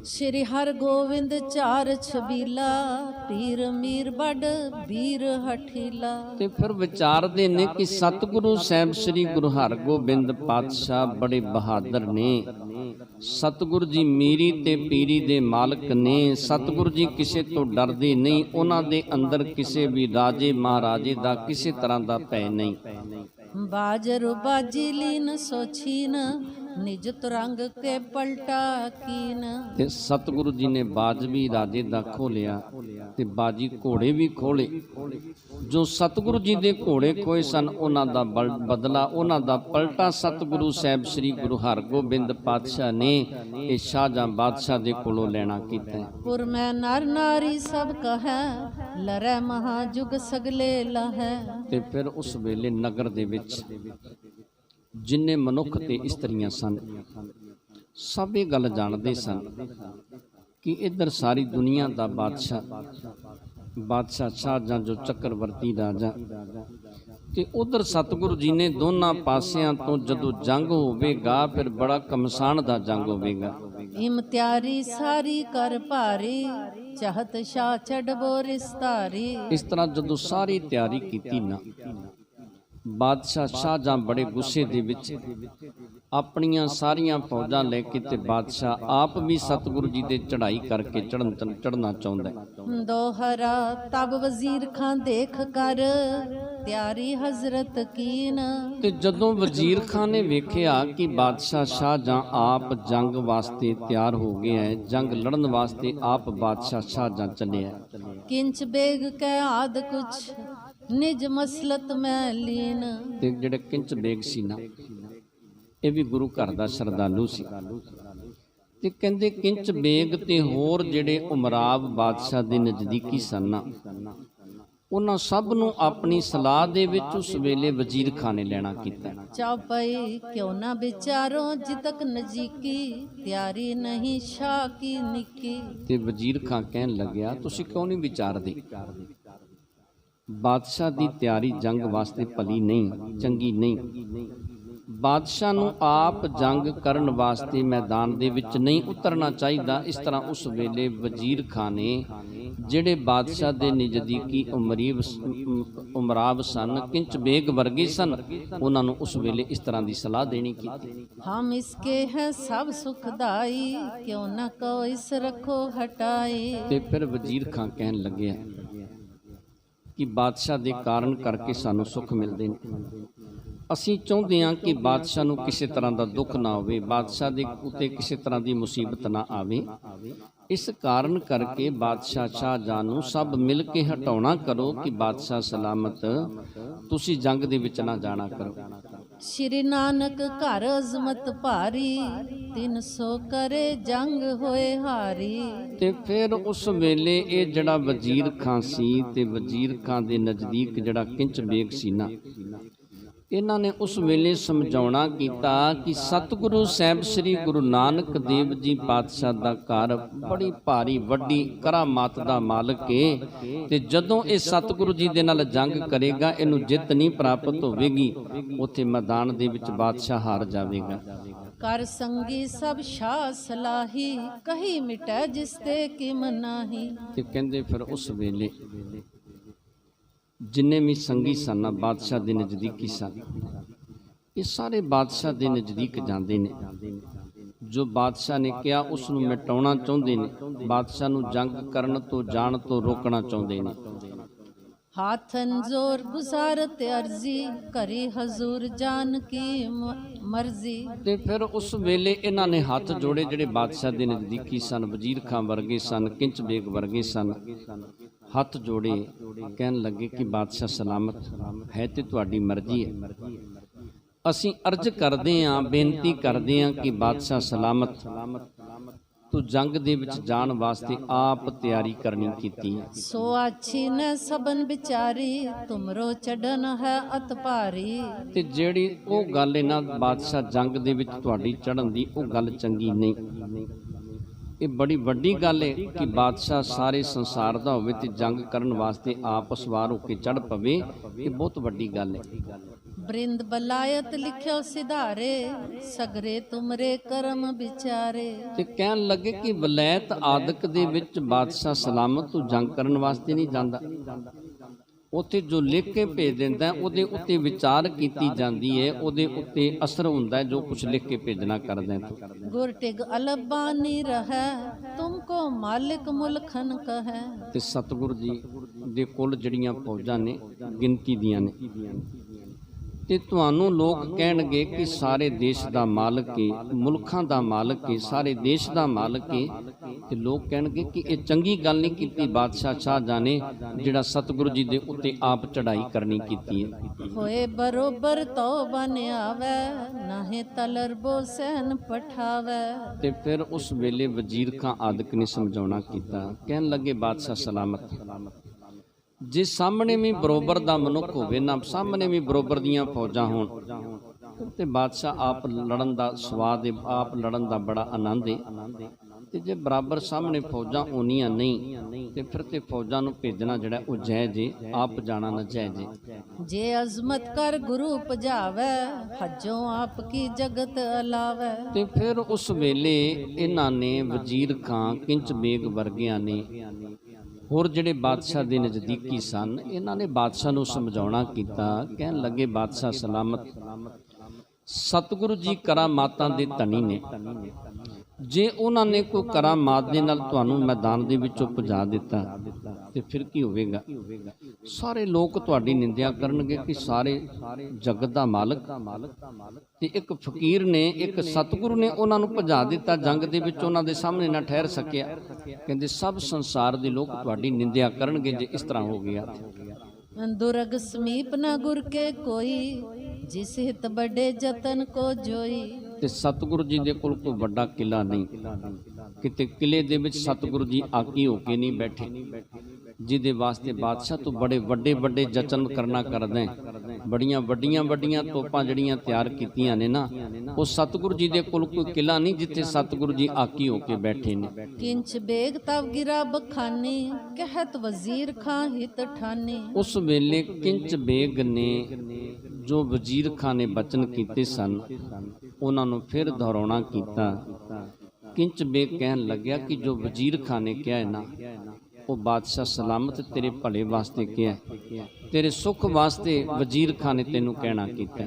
ਸ਼੍ਰੀ ਹਰਗੋਬਿੰਦ ਚਾਰ ਛਬੀਲਾ, ਪੀਰ ਮੀਰ ਬੜ ਵੀਰ ਹਠੀਲਾ। ਤੇ ਫਿਰ ਵਿਚਾਰਦੇ ਨੇ ਕਿ ਸਤਿਗੁਰੂ ਸਾਹਿਬ ਸ੍ਰੀ ਗੁਰੂ ਹਰਗੋਬਿੰਦ ਪਾਤਸ਼ਾਹ ਬੜੇ ਬਹਾਦਰ ਨੇ, ਸਤਿਗੁਰੂ ਜੀ ਮੀਰੀ ਤੇ ਪੀਰੀ ਦੇ ਮਾਲਕ ਨੇ, ਸਤਿਗੁਰੂ ਜੀ ਕਿਸੇ ਤੋਂ ਡਰਦੇ ਨਹੀਂ, ਉਹਨਾਂ ਦੇ ਅੰਦਰ ਕਿਸੇ ਵੀ ਰਾਜੇ ਮਹਾਰਾਜੇ ਦਾ ਕਿਸੇ ਤਰ੍ਹਾਂ ਦਾ ਭੈ ਨਹੀਂ। ਬਾਜਰ ਬਾਜੀ ਲੀਨ ਸੋਚੀਨ, ਨਿਜ ਤੁਰੰਗ ਕੇ ਪਲਟਾ ਕੀਨ। ਤੇ ਸਤਿਗੁਰੂ ਜੀ ਨੇ ਬਾਜ ਵੀ ਰਾਜੇ ਦਾ ਖੋਲਿਆ ਤੇ ਬਾਜੀ ਘੋੜੇ ਵੀ ਖੋਲੇ। ਜੋ ਸਤਿਗੁਰੂ ਜੀ ਦੇ ਘੋੜੇ ਖੋਏ ਸਨ, ਉਹਨਾਂ ਦਾ ਬਦਲਾ, ਉਹਨਾਂ ਦਾ ਪਲਟਾ ਸਤਿਗੁਰੂ ਸਾਹਿਬ ਸ੍ਰੀ ਗੁਰੂ ਹਰਗੋਬਿੰਦ ਪਾਤਸ਼ਾਹ ਨੇ ਇਹ ਸ਼ਾਹਜਹਾਂ ਬਾਦਸ਼ਾਹ ਦੇ ਕੋਲੋਂ ਲੈਣਾ ਕੀਤਾ। ਪੁਰ ਮੈਂ ਨਰ ਨਾਰੀ ਸਭ ਕਹੈ, ਲਰੈ ਮਹਾ ਜੁਗ ਸਗਲੇ ਲਹੈ। ਤੇ ਫਿਰ ਉਸ ਵੇਲੇ ਨਗਰ ਦੇ ਵਿੱਚ ਜਿੰਨੇ ਮਨੁੱਖ ਤੇ ਇਸਤਰੀਆਂ ਸਨ, ਸਭ ਇਹ ਗੱਲ ਜਾਣਦੇ ਸਨ ਕਿ ਇੱਧਰ ਸਾਰੀ ਦੁਨੀਆ ਦਾ ਬਾਦਸ਼ਾਹ ਸ਼ਾਹਜਹਾਂ ਜੋ ਚੱਕਰਵਰਤੀ ਰਾਜਾ, ਤੇ ਉਧਰ ਸਤਿਗੁਰੂ ਜੀ ਨੇ ਦੋਨਾਂ ਪਾਸਿਆਂ ਤੋਂ ਜਦੋਂ ਜੰਗ ਹੋਵੇਗਾ ਫਿਰ ਬੜਾ ਕਮਸਾਨ ਦਾ ਜੰਗ ਹੋਵੇਗਾ। ਇਮਤਿਆਰੀ ਸਾਰੀ ਕਰ ਭਾਰੀ, ਚਾਹਤ ਸ਼ਾਹ ਛੜਬੋ ਰਿਸਤਾਰੀ। ਇਸ ਤਰ੍ਹਾਂ ਜਦੋਂ ਸਾਰੀ ਤਿਆਰੀ ਕੀਤੀ ਨਾ, ਬਾਦਸ਼ਾਹ ਸ਼ਾਹਜਹਾਂ ਬੜੇ ਗੁੱਸੇ ਦੇ ਵਿੱਚ ਆਪਣੀਆਂ ਸਾਰੀਆਂ ਫੌਜਾਂ ਲੈ ਕੇ ਤੇ ਬਾਦਸ਼ਾਹ ਆਪ ਵੀ ਸਤਿਗੁਰੂ ਜੀ ਦੇ ਚੜ੍ਹਾਈ ਕਰਕੇ ਚੜ੍ਹਨਾ ਚਾਹੁੰਦਾ ਹੈ। ਦੋਹਰਾ ਤਬ ਵਜ਼ੀਰ ਖਾਨ ਦੇਖ ਕਰ, ਤਿਆਰੀ ਹਜ਼ਰਤ ਕੀਨ। ਤੇ ਜਦੋਂ ਵਜ਼ੀਰ ਖਾਨ ਨੇ ਵੇਖਿਆ ਕਿ ਬਾਦਸ਼ਾਹ ਸ਼ਾਹਜਹਾਂ ਆਪ ਜੰਗ ਵਾਸਤੇ ਤਿਆਰ ਹੋ ਗਿਆ ਹੈ, ਜੰਗ ਲੜਨ ਵਾਸਤੇ ਆਪ ਬਾਦਸ਼ਾਹ ਸ਼ਾਹਜਹਾਂ ਚੱਲਿਆ। ਕਿੰਚ ਬੇਗ ਕਹਿ ਆਦ ਕੁਛ, ਨਿਜ ਮਸਲਤ ਮੈਂ ਲੀਨ। ਤੇ ਜਿਹੜੇ ਕਿੰਚ ਬੇਗ ਸੀ ਨਾ, ਇਹ ਵੀ ਗੁਰੂ ਘਰ ਦਾ ਸ਼ਰਧਾਲੂ ਸੀ। ਤੇ ਕਹਿੰਦੇ ਕਿੰਚ ਬੇਗ ਤੇ ਹੋਰ ਜਿਹੜੇ ਉਮਰਾਵ ਬਾਦਸ਼ਾਹ ਦੇ ਨਜ਼ਦੀਕੀ ਸਨ, ਉਹਨਾਂ ਸਭ ਨੂੰ ਆਪਣੀ ਸਲਾਹ ਦੇ ਵਿੱਚ ਉਸ ਵੇਲੇ ਵਜ਼ੀਰ ਖਾਨ ਨੇ ਲੈਣਾ ਕੀਤਾ। ਚੌਪਈ ਕਿਉਂ ਨਾ ਵਿਚਾਰੋ ਜਿ ਤੱਕ ਨਜ਼ੀਕੀ, ਤਿਆਰੀ ਨਹੀਂ ਸ਼ਾਹ ਕੀ ਨਿੱਕੀ। ਤੇ ਵਜ਼ੀਰ ਖਾਨ ਕਹਿਣ ਲੱਗਿਆ, ਤੁਸੀਂ ਕਿਉਂ ਨਹੀਂ ਵਿਚਾਰਦੇ? ਬਾਦਸ਼ਾਹ ਦੀ ਤਿਆਰੀ ਜੰਗ ਵਾਸਤੇ ਭਲੀ ਨਹੀਂ, ਚੰਗੀ ਨਹੀਂ। ਬਾਦਸ਼ਾਹ ਨੂੰ ਆਪ ਜੰਗ ਕਰਨ ਵਾਸਤੇ ਮੈਦਾਨ ਦੇ ਵਿੱਚ ਨਹੀਂ ਉਤਰਨਾ ਚਾਹੀਦਾ। ਇਸ ਤਰ੍ਹਾਂ ਉਸ ਵੇਲੇ ਵਜ਼ੀਰ ਖਾਨ ਨੇ ਜਿਹੜੇ ਬਾਦਸ਼ਾਹ ਦੇ ਨਜ਼ਦੀਕੀ ਉਮਰਾਵ ਸਨ, ਕਿੰਚ ਬੇਗ ਵਰਗੇ ਸਨ, ਉਹਨਾਂ ਨੂੰ ਉਸ ਵੇਲੇ ਇਸ ਤਰ੍ਹਾਂ ਦੀ ਸਲਾਹ ਦੇਣੀ ਕੀਤੀ। ਹਮ ਇਸਕੇ ਹੈ ਸਭ ਸੁਖਦਾਈ, ਕਿਉਂ ਨਾ ਕੋ ਇਸ ਰੱਖੋ ਹਟਾਈ। ਤੇ ਫਿਰ ਵਜ਼ੀਰ ਖਾਨ ਕਹਿਣ ਲੱਗਿਆ ਕਿ ਬਾਦਸ਼ਾਹ ਦੇ ਕਾਰਨ ਕਰਕੇ ਸਾਨੂੰ ਸੁੱਖ ਮਿਲਦੇ ਨੇ। ਅਸੀਂ ਚਾਹੁੰਦੇ ਹਾਂ ਕਿ ਬਾਦਸ਼ਾਹ ਨੂੰ ਕਿਸੇ ਤਰ੍ਹਾਂ ਦਾ ਦੁੱਖ ਨਾ ਹੋਵੇ, ਬਾਦਸ਼ਾਹ ਦੇ ਉੱਤੇ ਕਿਸੇ ਤਰ੍ਹਾਂ ਦੀ ਮੁਸੀਬਤ ਨਾ ਆਵੇ। ਇਸ ਕਾਰਨ ਕਰਕੇ ਬਾਦਸ਼ਾਹ ਸ਼ਾਹਜਹਾਂ ਨੂੰ ਸਭ ਮਿਲ ਕੇ ਹਟਾਉਣਾ ਕਰੋ ਕਿ ਬਾਦਸ਼ਾਹ ਸਲਾਮਤ ਤੁਸੀਂ ਜੰਗ ਦੇ ਵਿੱਚ ਨਾ ਜਾਣਾ ਕਰੋ। ਸ਼੍ਰੀ ਨਾਨਕ ਘਰ ਅਜ਼ਮਤ ਭਾਰੀ, 300 ਕਰੇ ਜੰਗ ਹੋਏ ਹਾਰੀ। ਤੇ ਫਿਰ ਉਸ ਵੇਲੇ ਇਹ ਜਿਹੜਾ ਵਜ਼ੀਰ ਖਾਨ ਸੀ ਤੇ ਵਜ਼ੀਰ ਖਾਨ ਦੇ ਨਜ਼ਦੀਕ ਜਿਹੜਾ ਕਿੰਚ ਬੇਗ ਸੀ ਨਾ, ਇਹਨਾਂ ਨੇ ਉਸ ਵੇਲੇ ਸਮਝਾਉਣਾ ਕੀਤਾ ਕਿ ਸਤਿਗੁਰੂ ਸਾਹਿਬ ਸ੍ਰੀ ਗੁਰੂ ਨਾਨਕ ਦੇਵ ਜੀ ਪਾਤਸ਼ਾਹ ਦਾ ਘਰ ਬੜੀ ਭਾਰੀ ਵੱਡੀ ਕਰਾਮਾਤ ਦਾ ਮਾਲਕ ਹੈ, ਤੇ ਜਦੋਂ ਇਹ ਸਤਿਗੁਰੂ ਜੀ ਦੇ ਨਾਲ ਜੰਗ ਕਰੇਗਾ ਇਹਨੂੰ ਜਿੱਤ ਨਹੀਂ ਪ੍ਰਾਪਤ ਹੋਵੇਗੀ, ਉੱਥੇ ਮੈਦਾਨ ਦੇ ਵਿੱਚ ਬਾਦਸ਼ਾਹ ਹਾਰ ਜਾਵੇਗਾ। ਕਰ ਸੰਗੀ ਸਭ ਸ਼ਾਹ ਸਲਾਹੀ, ਕਹੀ ਮਿਟੈ ਜਿਸ ਤੇ ਕਿਮ ਨਾਹੀ। ਤੇ ਕਹਿੰਦੇ ਫਿਰ ਉਸ ਵੇਲੇ ਜਿੰਨੇ ਵੀ ਸੰਗੀ ਸਨ ਬਾਦਸ਼ਾਹ ਦੇ ਨਜ਼ਦੀਕੀ ਸਨ, ਇਹ ਸਾਰੇ ਬਾਦਸ਼ਾਹ ਦੇ ਨਜ਼ਦੀਕ ਜਾਂਦੇ ਨੇ। ਜੋ ਬਾਦਸ਼ਾਹ ਨੇ ਕਿਹਾ ਉਸ ਨੂੰ ਮਿਟਾਉਣਾ ਚਾਹੁੰਦੇ ਨੇ, ਬਾਦਸ਼ਾਹ ਨੂੰ ਜੰਗ ਕਰਨ ਤੋਂ ਜਾਣ ਤੋਂ ਰੋਕਣਾ ਚਾਹੁੰਦੇ ਨੇ। ਹਾਥਨ ਜ਼ੋਰ ਗੁਜ਼ਾਰਤ ਅਰਜ਼ੀ, ਕਰੀ ਹਜ਼ੂਰ ਜਾਨ ਕੀ ਮਰਜ਼ੀ। ਤੇ ਫਿਰ ਉਸ ਵੇਲੇ ਇਹਨਾਂ ਨੇ ਹੱਥ ਜੋੜੇ, ਜਿਹੜੇ ਬਾਦਸ਼ਾਹ ਦੇ ਨਜ਼ਦੀਕੀ ਸਨ, ਵਜ਼ੀਰ ਖਾਨ ਵਰਗੇ ਸਨ, ਕਿੰਚ ਬੇਗ ਵਰਗੇ ਸਨ, ਹੱਥ ਜੋੜੇ ਕਹਿਣ ਲੱਗੇ ਕਿ ਬਾਦਸ਼ਾਹ ਸਲਾਮਤ ਹੈ ਤੇ ਤੁਹਾਡੀ ਮਰਜ਼ੀ ਹੈ। ਅਸੀਂ ਅਰਜ਼ ਕਰਦੇ ਹਾਂ, ਬੇਨਤੀ ਕਰਦੇ ਹਾਂ ਕਿ ਬਾਦਸ਼ਾਹ ਸਲਾਮਤ ਤੂੰ ਜੰਗ ਦੇ ਵਿੱਚ ਜਾਣ ਵਾਸਤੇ ਆਪ ਤਿਆਰੀ ਕਰਨੀ ਕੀਤੀ ਹੈ। ਸੋ ਆਛੀ ਨ ਸਬਨ ਵਿਚਾਰੀ, ਤੁਮਰੋ ਚੜਨ ਹੈ ਅਤ ਭਾਰੀ। ਤੇ ਜਿਹੜੀ ਉਹ ਗੱਲ ਇਹਨਾਂ ਬਾਦਸ਼ਾਹ ਜੰਗ ਦੇ ਵਿੱਚ ਤੁਹਾਡੀ ਚੜਨ ਦੀ, ਉਹ ਗੱਲ ਚੰਗੀ ਨਹੀਂ। ਇਹ ਬੜੀ ਵੱਡੀ ਗੱਲ ਹੈ ਕਿ ਬਾਦਸ਼ਾਹ ਸਾਰੇ ਸੰਸਾਰ ਦਾ ਹੋਵੇ ਤੇ ਜੰਗ ਕਰਨ ਵਾਸਤੇ ਆਪ ਸਵਾਰ ਹੋ ਕੇ ਚੜ ਪਵੇ, ਇਹ ਬਹੁਤ ਵੱਡੀ ਗੱਲ ਹੈ। ਬ੍ਰਿੰਦ ਬਲਾਇਤ ਲਿਖਿਓ ਸਿਧਾਰੇ, ਸਗਰੇ ਤੁਮਰੇ ਕਰਮ ਵਿਚਾਰੇ। ਤੇ ਕਹਿਣ ਲੱਗੇ ਕਿ ਵਲੈਤ ਆਦਿਕ ਦੇ ਵਿੱਚ ਬਾਦਸ਼ਾਹ ਸਲਾਮਤ ਤੋਂ ਜੰਗ ਕਰਨ ਵਾਸਤੇ ਨਹੀਂ ਜਾਂਦਾ, ਉੱਥੇ ਜੋ ਲਿਖ ਕੇ ਭੇਜ ਦਿੰਦਾ ਉਹਦੇ ਉੱਤੇ ਵਿਚਾਰ ਕੀਤੀ ਜਾਂਦੀ ਹੈ, ਉਹਦੇ ਉੱਤੇ ਅਸਰ ਹੁੰਦਾ ਹੈ ਜੋ ਕੁਝ ਲਿਖ ਕੇ ਭੇਜਣਾ ਕਰਦਾ ਹੈ। ਗੁਰਟਿਗ ਅਲਬਾਨੀ ਰਹੈ, ਤੁਮਕੋ ਮਾਲਿਕ ਮੁਲਖਨ ਕਹੈ। ਤੇ ਸਤਿਗੁਰੂ ਜੀ ਦੇ ਕੋਲ ਜਿਹੜੀਆਂ ਫੌਜਾਂ ਨੇ ਗਿਣਤੀ ਦੀਆਂ ਨੇ, ਤੇ ਤੁਹਾਨੂੰ ਲੋਕ ਕਹਿਣਗੇ ਕਿ ਸਾਰੇ ਦੇਸ਼ ਦਾ ਮਾਲਕ ਹੈ, ਮੁਲਕਾਂ ਦਾ ਮਾਲਕ ਹੈ, ਸਾਰੇ ਦੇਸ਼ ਦਾ ਮਾਲਕ ਹੈ, ਤੇ ਲੋਕ ਕਹਿਣਗੇ ਕਿ ਇਹ ਚੰਗੀ ਗੱਲ ਨਹੀਂ ਕੀਤੀ ਬਾਦਸ਼ਾਹ ਸ਼ਾਹਜਹਾਂ ਨੇ, ਜਿਹੜਾ ਸਤਿਗੁਰੂ ਜੀ ਦੇ ਉੱਤੇ ਆਪ ਚੜ੍ਹਾਈ ਕਰਨੀ ਕੀਤੀ ਹੈ। ਹੋਏ ਬਰੋਬਰ ਤੋ ਬਨ ਆਵੇ, ਨਾਹੇ ਤਲਰਬੋ ਸੈਨ ਪਠਾਵੇ। ਤੇ ਫਿਰ ਉਸ ਵੇਲੇ ਵਜ਼ੀਰ ਖਾਨ ਆਦਿਕ ਨੇ ਸਮਝਾਉਣਾ ਕੀਤਾ, ਕਹਿਣ ਲੱਗੇ ਬਾਦਸ਼ਾਹ ਸਲਾਮਤ ਜੇ ਸਾਹਮਣੇ ਵੀ ਬਰੋਬਰ ਦਾ ਮਨੁੱਖ ਹੋਵੇ ਨਾ, ਸਾਹਮਣੇ ਵੀ ਬਰੋਬਰ ਦੀਆਂ ਫੌਜਾਂ ਹੋਣ, ਤੇ ਬਾਦਸ਼ਾਹ ਆਪ ਲੜਨ ਦਾ ਸਵਾਦ ਹੈ, ਆਪ ਲੜਨ ਦਾ ਬੜਾ ਆਨੰਦ ਹੈ। ਤੇ ਜੇ ਬਰਾਬਰ ਸਾਹਮਣੇ ਫੌਜਾਂ ਹੋਣੀਆਂ ਨਹੀਂ, ਤੇ ਫਿਰ ਤੇ ਫੌਜਾਂ ਨੂੰ ਭੇਜਣਾ ਜਿਹੜਾ ਉਹ ਜਾਇਜ਼ ਹੈ, ਆਪ ਜਾਣਾ ਨਾ ਜਾਇਜ਼ ਹੈ। ਜੇ ਅਜ਼ਮਤ ਕਰ ਗੁਰੂ ਭਜਾਵੇ, ਹਜੋ ਆਪ ਕੀ ਜਗਤ ਅਲਾਵੇ। ਤੇ ਫਿਰ ਉਸ ਵੇਲੇ ਇਹਨਾਂ ਨੇ ਵਜ਼ੀਰ ਖਾਨ, ਕਿੰਚ ਬੇਗ ਵਰਗਿਆਂ ਨੇ, ਹੋਰ ਜਿਹੜੇ ਬਾਦਸ਼ਾਹ ਦੇ ਨਜ਼ਦੀਕੀ ਸਨ, ਇਹਨਾਂ ਨੇ ਬਾਦਸ਼ਾਹ ਨੂੰ ਸਮਝਾਉਣਾ ਕੀਤਾ। ਕਹਿਣ ਲੱਗੇ ਬਾਦਸ਼ਾਹ ਸਲਾਮਤ ਸਤਿਗੁਰੂ ਜੀ ਕਰਾਮਾਤਾਂ ਦੇ ਧਨੀ ਨੇ, ਜੇ ਉਹਨਾਂ ਨੇ ਕੋਈ ਕਰਾਮਾਤ ਦੇ ਨਾਲ ਤੁਹਾਨੂੰ ਮੈਦਾਨ ਦੇ ਵਿੱਚੋਂ ਭਜਾ ਦਿੱਤਾ ਤੇ ਫਿਰ ਕੀ ਹੋਵੇਗਾ? ਸਾਰੇ ਲੋਕ ਤੁਹਾਡੀ ਨਿੰਦਿਆ ਕਰਨਗੇ ਕਿ ਸਾਰੇ ਜਗਤ ਦਾ ਮਾਲਕ ਤੇ ਇੱਕ ਫਕੀਰ ਨੇ, ਇੱਕ ਸਤਿਗੁਰੂ ਨੇ ਉਹਨਾਂ ਨੂੰ ਭਜਾ ਦਿੱਤਾ ਜੰਗ ਦੇ ਵਿੱਚ, ਉਹਨਾਂ ਦੇ ਸਾਹਮਣੇ ਨਾ ਠਹਿਰ ਸਕਿਆ। ਕਹਿੰਦੇ ਸਭ ਸੰਸਾਰ ਦੇ ਲੋਕ ਤੁਹਾਡੀ ਨਿੰਦਿਆ ਕਰਨਗੇ ਜੇ ਇਸ ਤਰ੍ਹਾਂ ਹੋ ਗਿਆ। दुर्ग समीप न गुर के कोई, जिस हित बड़े जतन को जोई। ਤੇ ਸਤਿਗੁਰੂ ਜੀ ਦੇ ਕੋਲ ਕੋਈ ਵੱਡਾ ਕਿਲਾ ਨਹੀਂ, ਕਿਤੇ ਕਿਲੇ ਦੇ ਵਿੱਚ ਸਤਿਗੁਰੂ ਜੀ ਆਕੀ ਹੋ ਕੇ ਨਹੀਂ ਬੈਠੇ, ਜਿਹਦੇ ਵਾਸਤੇ ਬਾਦਸ਼ਾਹ ਤੋਂ ਬੜੇ ਵੱਡੇ ਵੱਡੇ ਜਤਨ ਕਰਨਾ ਕਰਦੇ, ਬੜੀਆਂ ਵੱਡੀਆਂ ਵੱਡੀਆਂ ਤੋਪਾਂ ਜਿਹੜੀਆਂ ਤਿਆਰ ਕੀਤੀਆਂ ਨੇ ਨਾ, ਉਹ ਸਤਿਗੁਰੂ ਜੀ ਦੇ ਕੋਲ ਕੋਈ ਕਿਲਾ ਨਹੀਂ ਜਿੱਥੇ ਸਤਿਗੁਰੂ ਜੀ ਆਕੀ ਹੋ ਕੇ ਬੈਠੇ ਨੇ। किंच बेग तब गिरा बखानी, कहत वजीर खां हित ठानी। ਉਸ ਵੇਲੇ ਕਿੰਚ ਬੇਗ ਨੇ ਜੋ ਵਜ਼ੀਰ ਖਾਨ ਨੇ ਬਚਨ ਕੀਤੇ ਸਨ ਉਹਨਾਂ ਨੂੰ ਫਿਰ ਦੁਹਰਾਉਣਾ ਕੀਤਾ। ਕਿੰਚ ਬੇਗ ਕਹਿਣ ਲੱਗਿਆ ਕਿ ਜੋ ਵਜ਼ੀਰ ਖਾਨ ਨੇ ਕਿਹਾ ਹੈ ਨਾ, ਉਹ ਬਾਦਸ਼ਾਹ ਸਲਾਮਤ ਤੇਰੇ ਭਲੇ ਵਾਸਤੇ ਕਿਹਾ, ਤੇਰੇ ਸੁੱਖ ਵਾਸਤੇ ਵਜ਼ੀਰ ਖਾਨ ਨੇ ਤੈਨੂੰ ਕਹਿਣਾ ਕੀਤਾ।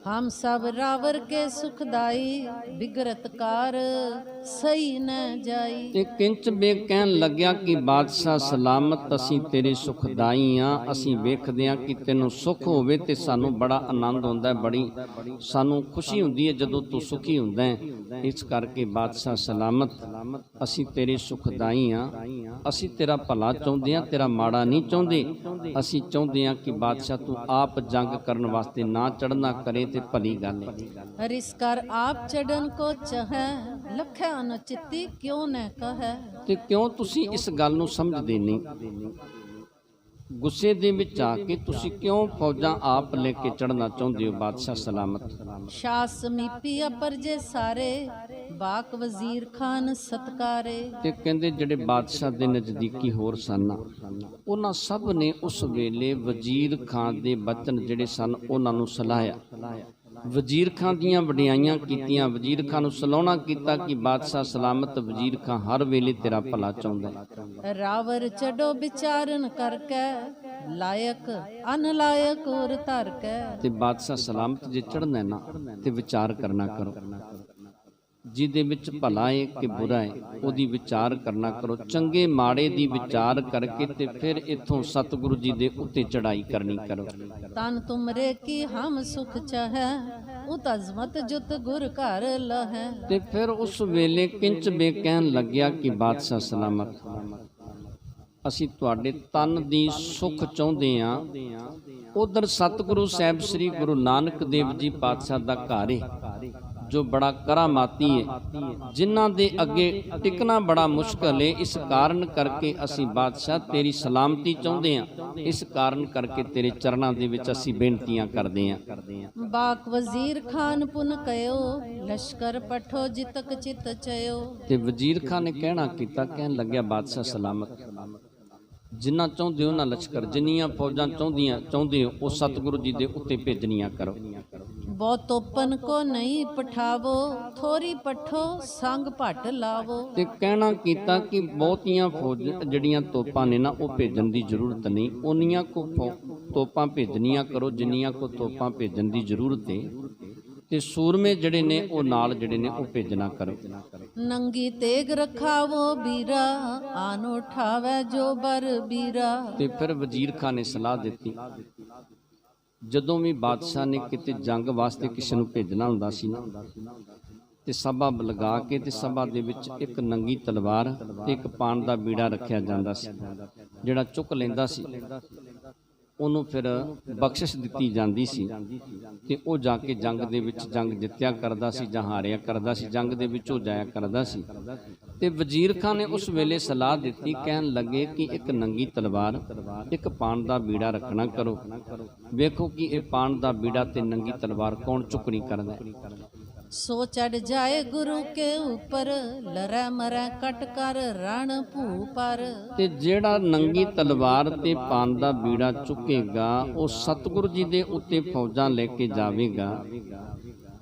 हम सब रावर के सुखदाई, बिगड़त कार सही न जाई। ਤੇ ਕਿੰਚ ਬੇਗ ਕਹਿਣ ਲੱਗਿਆ ਕਿ ਬਾਦਸ਼ਾਹ ਸਲਾਮਤ ਅਸੀਂ ਤੇਰੇ ਸੁਖਦਾਈ ਆ, ਅਸੀਂ ਵੇਖਦੇ ਆ ਕਿ ਤੈਨੂੰ ਸੁੱਖ ਹੋਵੇ ਤੇ ਸਾਨੂੰ ਬੜਾ ਆਨੰਦ ਹੁੰਦਾ ਹੈ, ਬੜੀ ਸਾਨੂੰ ਖੁਸ਼ੀ ਹੁੰਦੀ ਹੈ ਜਦੋਂ ਤੂੰ ਸੁਖੀ ਹੁੰਦਾ ਹੈ। ਇਸ ਕਰਕੇ ਬਾਦਸ਼ਾਹ ਸਲਾਮਤ ਅਸੀਂ ਤੇਰੇ ਸੁਖਦਾਈ ਆ, ਅਸੀਂ ਤੇਰਾ ਭਲਾ ਚਾਹੁੰਦੇ ਆ, ਤੇਰਾ ਮਾੜਾ ਨਹੀਂ ਚਾਹੁੰਦੇ। ਅਸੀਂ ਚਾਹੁੰਦੇ ਆ ਕਿ ਬਾਦਸ਼ਾਹ ਤੂੰ ਆਪ ਜੰਗ ਕਰਨ ਵਾਸਤੇ ਨਾ ਚੜ੍ਹਨਾ ਕਰੇ ਤੇ ਭਲੀ ਗੱਲ ਹੈ। हरिस्कार आप चढ़न को चहै, लखै अनुचिति क्यों न कहै। ਤੇ ਕਿਉਂ ਤੁਸੀਂ ਇਸ ਗੱਲ ਨੂੰ ਸਮਝਦੇ ਨਹੀਂ? ਗੁੱਸੇ ਦੇ ਵਿੱਚ ਆ ਕੇ ਤੁਸੀਂ ਕਿਉਂ ਫੌਜਾਂ ਆਪ ਲੈ ਕੇ ਚੜ੍ਹਨਾ ਚਾਹੁੰਦੇ ਹੋ? ਬਾਦਸ਼ਾਹ ਸਲਾਮਤ शाह समीपी अपर जे सारे, बाक वजीर खान सत्कारे। ਤੇ ਕਹਿੰਦੇ ਜਿਹੜੇ ਬਾਦਸ਼ਾਹ ਦੇ ਨਜ਼ਦੀਕੀ ਹੋਰ ਸਨ ਉਹਨਾਂ ਸਭ ਨੇ ਉਸ ਵੇਲੇ ਵਜ਼ੀਰ ਖਾਨ ਦੇ ਬਚਨ ਜਿਹੜੇ ਸਨ ਉਹਨਾਂ ਨੂੰ ਸਲਾਹਿਆ, ਵਜ਼ੀਰ ਖਾਨ ਦੀਆਂ ਵਡਿਆਈਆਂ ਕੀਤੀਆਂ, ਵਜ਼ੀਰ ਖਾਨ ਨੂੰ ਸਲਾਹੁਣਾ ਕੀਤਾ ਕਿ ਬਾਦਸ਼ਾਹ ਸਲਾਮਤ ਵਜ਼ੀਰ ਖਾਨ ਹਰ ਵੇਲੇ ਤੇਰਾ ਭਲਾ ਚਾਹੁੰਦਾ ਹੈ। रावर चढ़ो विचारन करके, लायक अनलायक और तरके। ਤੇ ਬਾਦਸ਼ਾਹ ਸਲਾਮਤ ਜੇ ਚੜ੍ਹਨਾ ਹੈ ਨਾ ਤੇ ਵਿਚਾਰ ਕਰਨਾ ਕਰੋ, ਜਿਹਦੇ ਵਿੱਚ ਭਲਾ ਹੈ ਕਿ ਬੁਰਾ ਹੈ ਉਹਦੀ ਵਿਚਾਰ ਕਰਨਾ ਕਰੋ, ਚੰਗੇ ਮਾੜੇ ਦੀ ਵਿਚਾਰ ਕਰਕੇ ਤੇ ਫਿਰ ਇੱਥੋਂ ਸਤਿਗੁਰੂ ਜੀ ਦੇ ਉੱਤੇ ਚੜ੍ਹਾਈ ਕਰਨੀ ਕਰੋ। तन तुमरे की हम सुख चाहे, उत अजमत जुत गुर घर लहै। ਤੇ ਫਿਰ ਉਸ ਵੇਲੇ ਕਿੰਚ ਬੇਗ ਕਹਿਣ ਲੱਗਿਆ ਕਿ ਬਾਦਸ਼ਾਹ ਸਲਾਮਤ ਅਸੀਂ ਤੁਹਾਡੇ ਤਨ ਦੀ ਸੁੱਖ ਚਾਹੁੰਦੇ ਹਾਂ। ਉਧਰ ਸਤਿਗੁਰੂ ਸਾਹਿਬ ਸ੍ਰੀ ਗੁਰੂ ਨਾਨਕ ਦੇਵ ਜੀ ਪਾਤਸ਼ਾਹ ਦਾ ਘਰ ਹੈ ਜੋ ਬੜਾ ਕਰਾਮਾਤੀ ਹੈ, ਜਿਨ੍ਹਾਂ ਦੇ ਅੱਗੇ ਟਿਕਣਾ ਬੜਾ ਮੁਸ਼ਕਲ ਹੈ। ਇਸ ਕਾਰਨ ਕਰਕੇ ਅਸੀਂ ਬਾਦਸ਼ਾਹ ਤੇਰੀ ਸਲਾਮਤੀ ਚਾਹੁੰਦੇ ਹਾਂ, ਇਸ ਕਾਰਨ ਕਰਕੇ ਤੇਰੇ ਚਰਨਾਂ ਦੇ ਵਿੱਚ ਅਸੀਂ ਬੇਨਤੀਆਂ ਕਰਦੇ ਹਾਂ। बाक वजीर खान पुन कयो, लश्कर पठो जितक चित चयो। ਤੇ ਵਜ਼ੀਰ ਖਾਨ ਨੇ ਕਹਿਣਾ ਕੀਤਾ, ਕਹਿਣ ਲੱਗਿਆ ਬਾਦਸ਼ਾਹ ਸਲਾਮਤ ਜਿੰਨਾ ਚਾਹੁੰਦੇ ਹੋ ਨਾ ਲਸ਼ਕਰ, ਜਿੰਨੀਆਂ ਫੌਜਾਂ ਚਾਹੁੰਦੇ ਹੋ ਉਹ ਸਤਿਗੁਰੂ ਜੀ ਦੇ ਉੱਤੇ ਭੇਜਣੀਆਂ ਕਰੋ। बहुत तोपन को नहीं पठावो, थोड़ी पठो संग भट लावो। ਤੇ ਕਹਿਣਾ ਕੀਤਾ ਕਿ ਬਹੁਤੀਆਂ ਫੌਜ ਜਿਹੜੀਆਂ ਤੋਪਾਂ ਨੇ ਨਾ ਉਹ ਭੇਜਣ ਦੀ ਜ਼ਰੂਰਤ ਨਹੀਂ, ਉਨੀਆਂ ਕੋ ਤੋਪਾਂ ਭੇਜਣੀਆਂ ਕਰੋ ਜਿੰਨੀਆਂ ਕੋ ਤੋਪਾਂ ਭੇਜਣ ਦੀ ਜ਼ਰੂਰਤ ਹੈ। ਤੇ ਸੂਰਮੇ ਜਿਹੜੇ ਨੇ ਉਹ ਨਾਲ ਜਿਹੜੇ ਨੇ ਉਹ ਭੇਜਣਾ ਕਰੋ। नंगी तेग रखावो बीरा, आन उठावे जो बर बीरा। ਤੇ ਫਿਰ ਵਜ਼ੀਰ ਖਾਨ ਨੇ ਸਲਾਹ ਦਿੱਤੀ, ਜਦੋਂ ਵੀ ਬਾਦਸ਼ਾਹ ਨੇ ਕਿਤੇ ਜੰਗ ਵਾਸਤੇ ਕਿਸੇ ਨੂੰ ਭੇਜਣਾ ਹੁੰਦਾ ਸੀ ਨਾ ਤੇ ਸਭਾ ਲਗਾ ਕੇ ਤੇ ਸਭਾ ਦੇ ਵਿੱਚ ਇੱਕ ਨੰਗੀ ਤਲਵਾਰ ਤੇ ਇੱਕ ਪਾਨ ਦਾ ਬੀੜਾ ਰੱਖਿਆ ਜਾਂਦਾ ਸੀ। ਜਿਹੜਾ ਚੁੱਕ ਲੈਂਦਾ ਸੀ ਉਹਨੂੰ ਫਿਰ ਬਖਸ਼ਿਸ਼ ਦਿੱਤੀ ਜਾਂਦੀ ਸੀ ਤੇ ਉਹ ਜਾ ਕੇ ਜੰਗ ਦੇ ਵਿੱਚ ਜੰਗ ਜਿੱਤਿਆ ਕਰਦਾ ਸੀ ਜਾਂ ਹਾਰਿਆ ਕਰਦਾ ਸੀ, ਜੰਗ ਦੇ ਵਿੱਚ ਉਹ ਜਾਇਆ ਕਰਦਾ ਸੀ। ਤੇ ਵਜ਼ੀਰ ਖਾਨ ਨੇ ਉਸ ਵੇਲੇ ਸਲਾਹ ਦਿੱਤੀ, ਕਹਿਣ ਲੱਗੇ ਕਿ ਇੱਕ ਨੰਗੀ ਤਲਵਾਰ ਇੱਕ ਪਾਨ ਦਾ ਬੀੜਾ ਰੱਖਣਾ ਕਰੋ, ਵੇਖੋ ਕਿ ਇਹ ਪਾਨ ਦਾ ਬੀੜਾ ਤੇ ਨੰਗੀ ਤਲਵਾਰ ਕੌਣ ਚੁੱਕਣੀ ਕਰਦਾ ਹੈ। सो चढ़ जाए गुरु के ऊपर, लरै मरै कट कर रण भू पर। ਤੇ ਜਿਹੜਾ ਨੰਗੀ ਤਲਵਾਰ ਤੇ ਪਾਨ ਦਾ ਬੀੜਾ ਚੁੱਕੇਗਾ ਉਹ ਸਤਿਗੁਰੂ ਜੀ ਦੇ ਉੱਤੇ ਫੌਜਾਂ ਲੈ ਕੇ ਜਾਵੇਗਾ,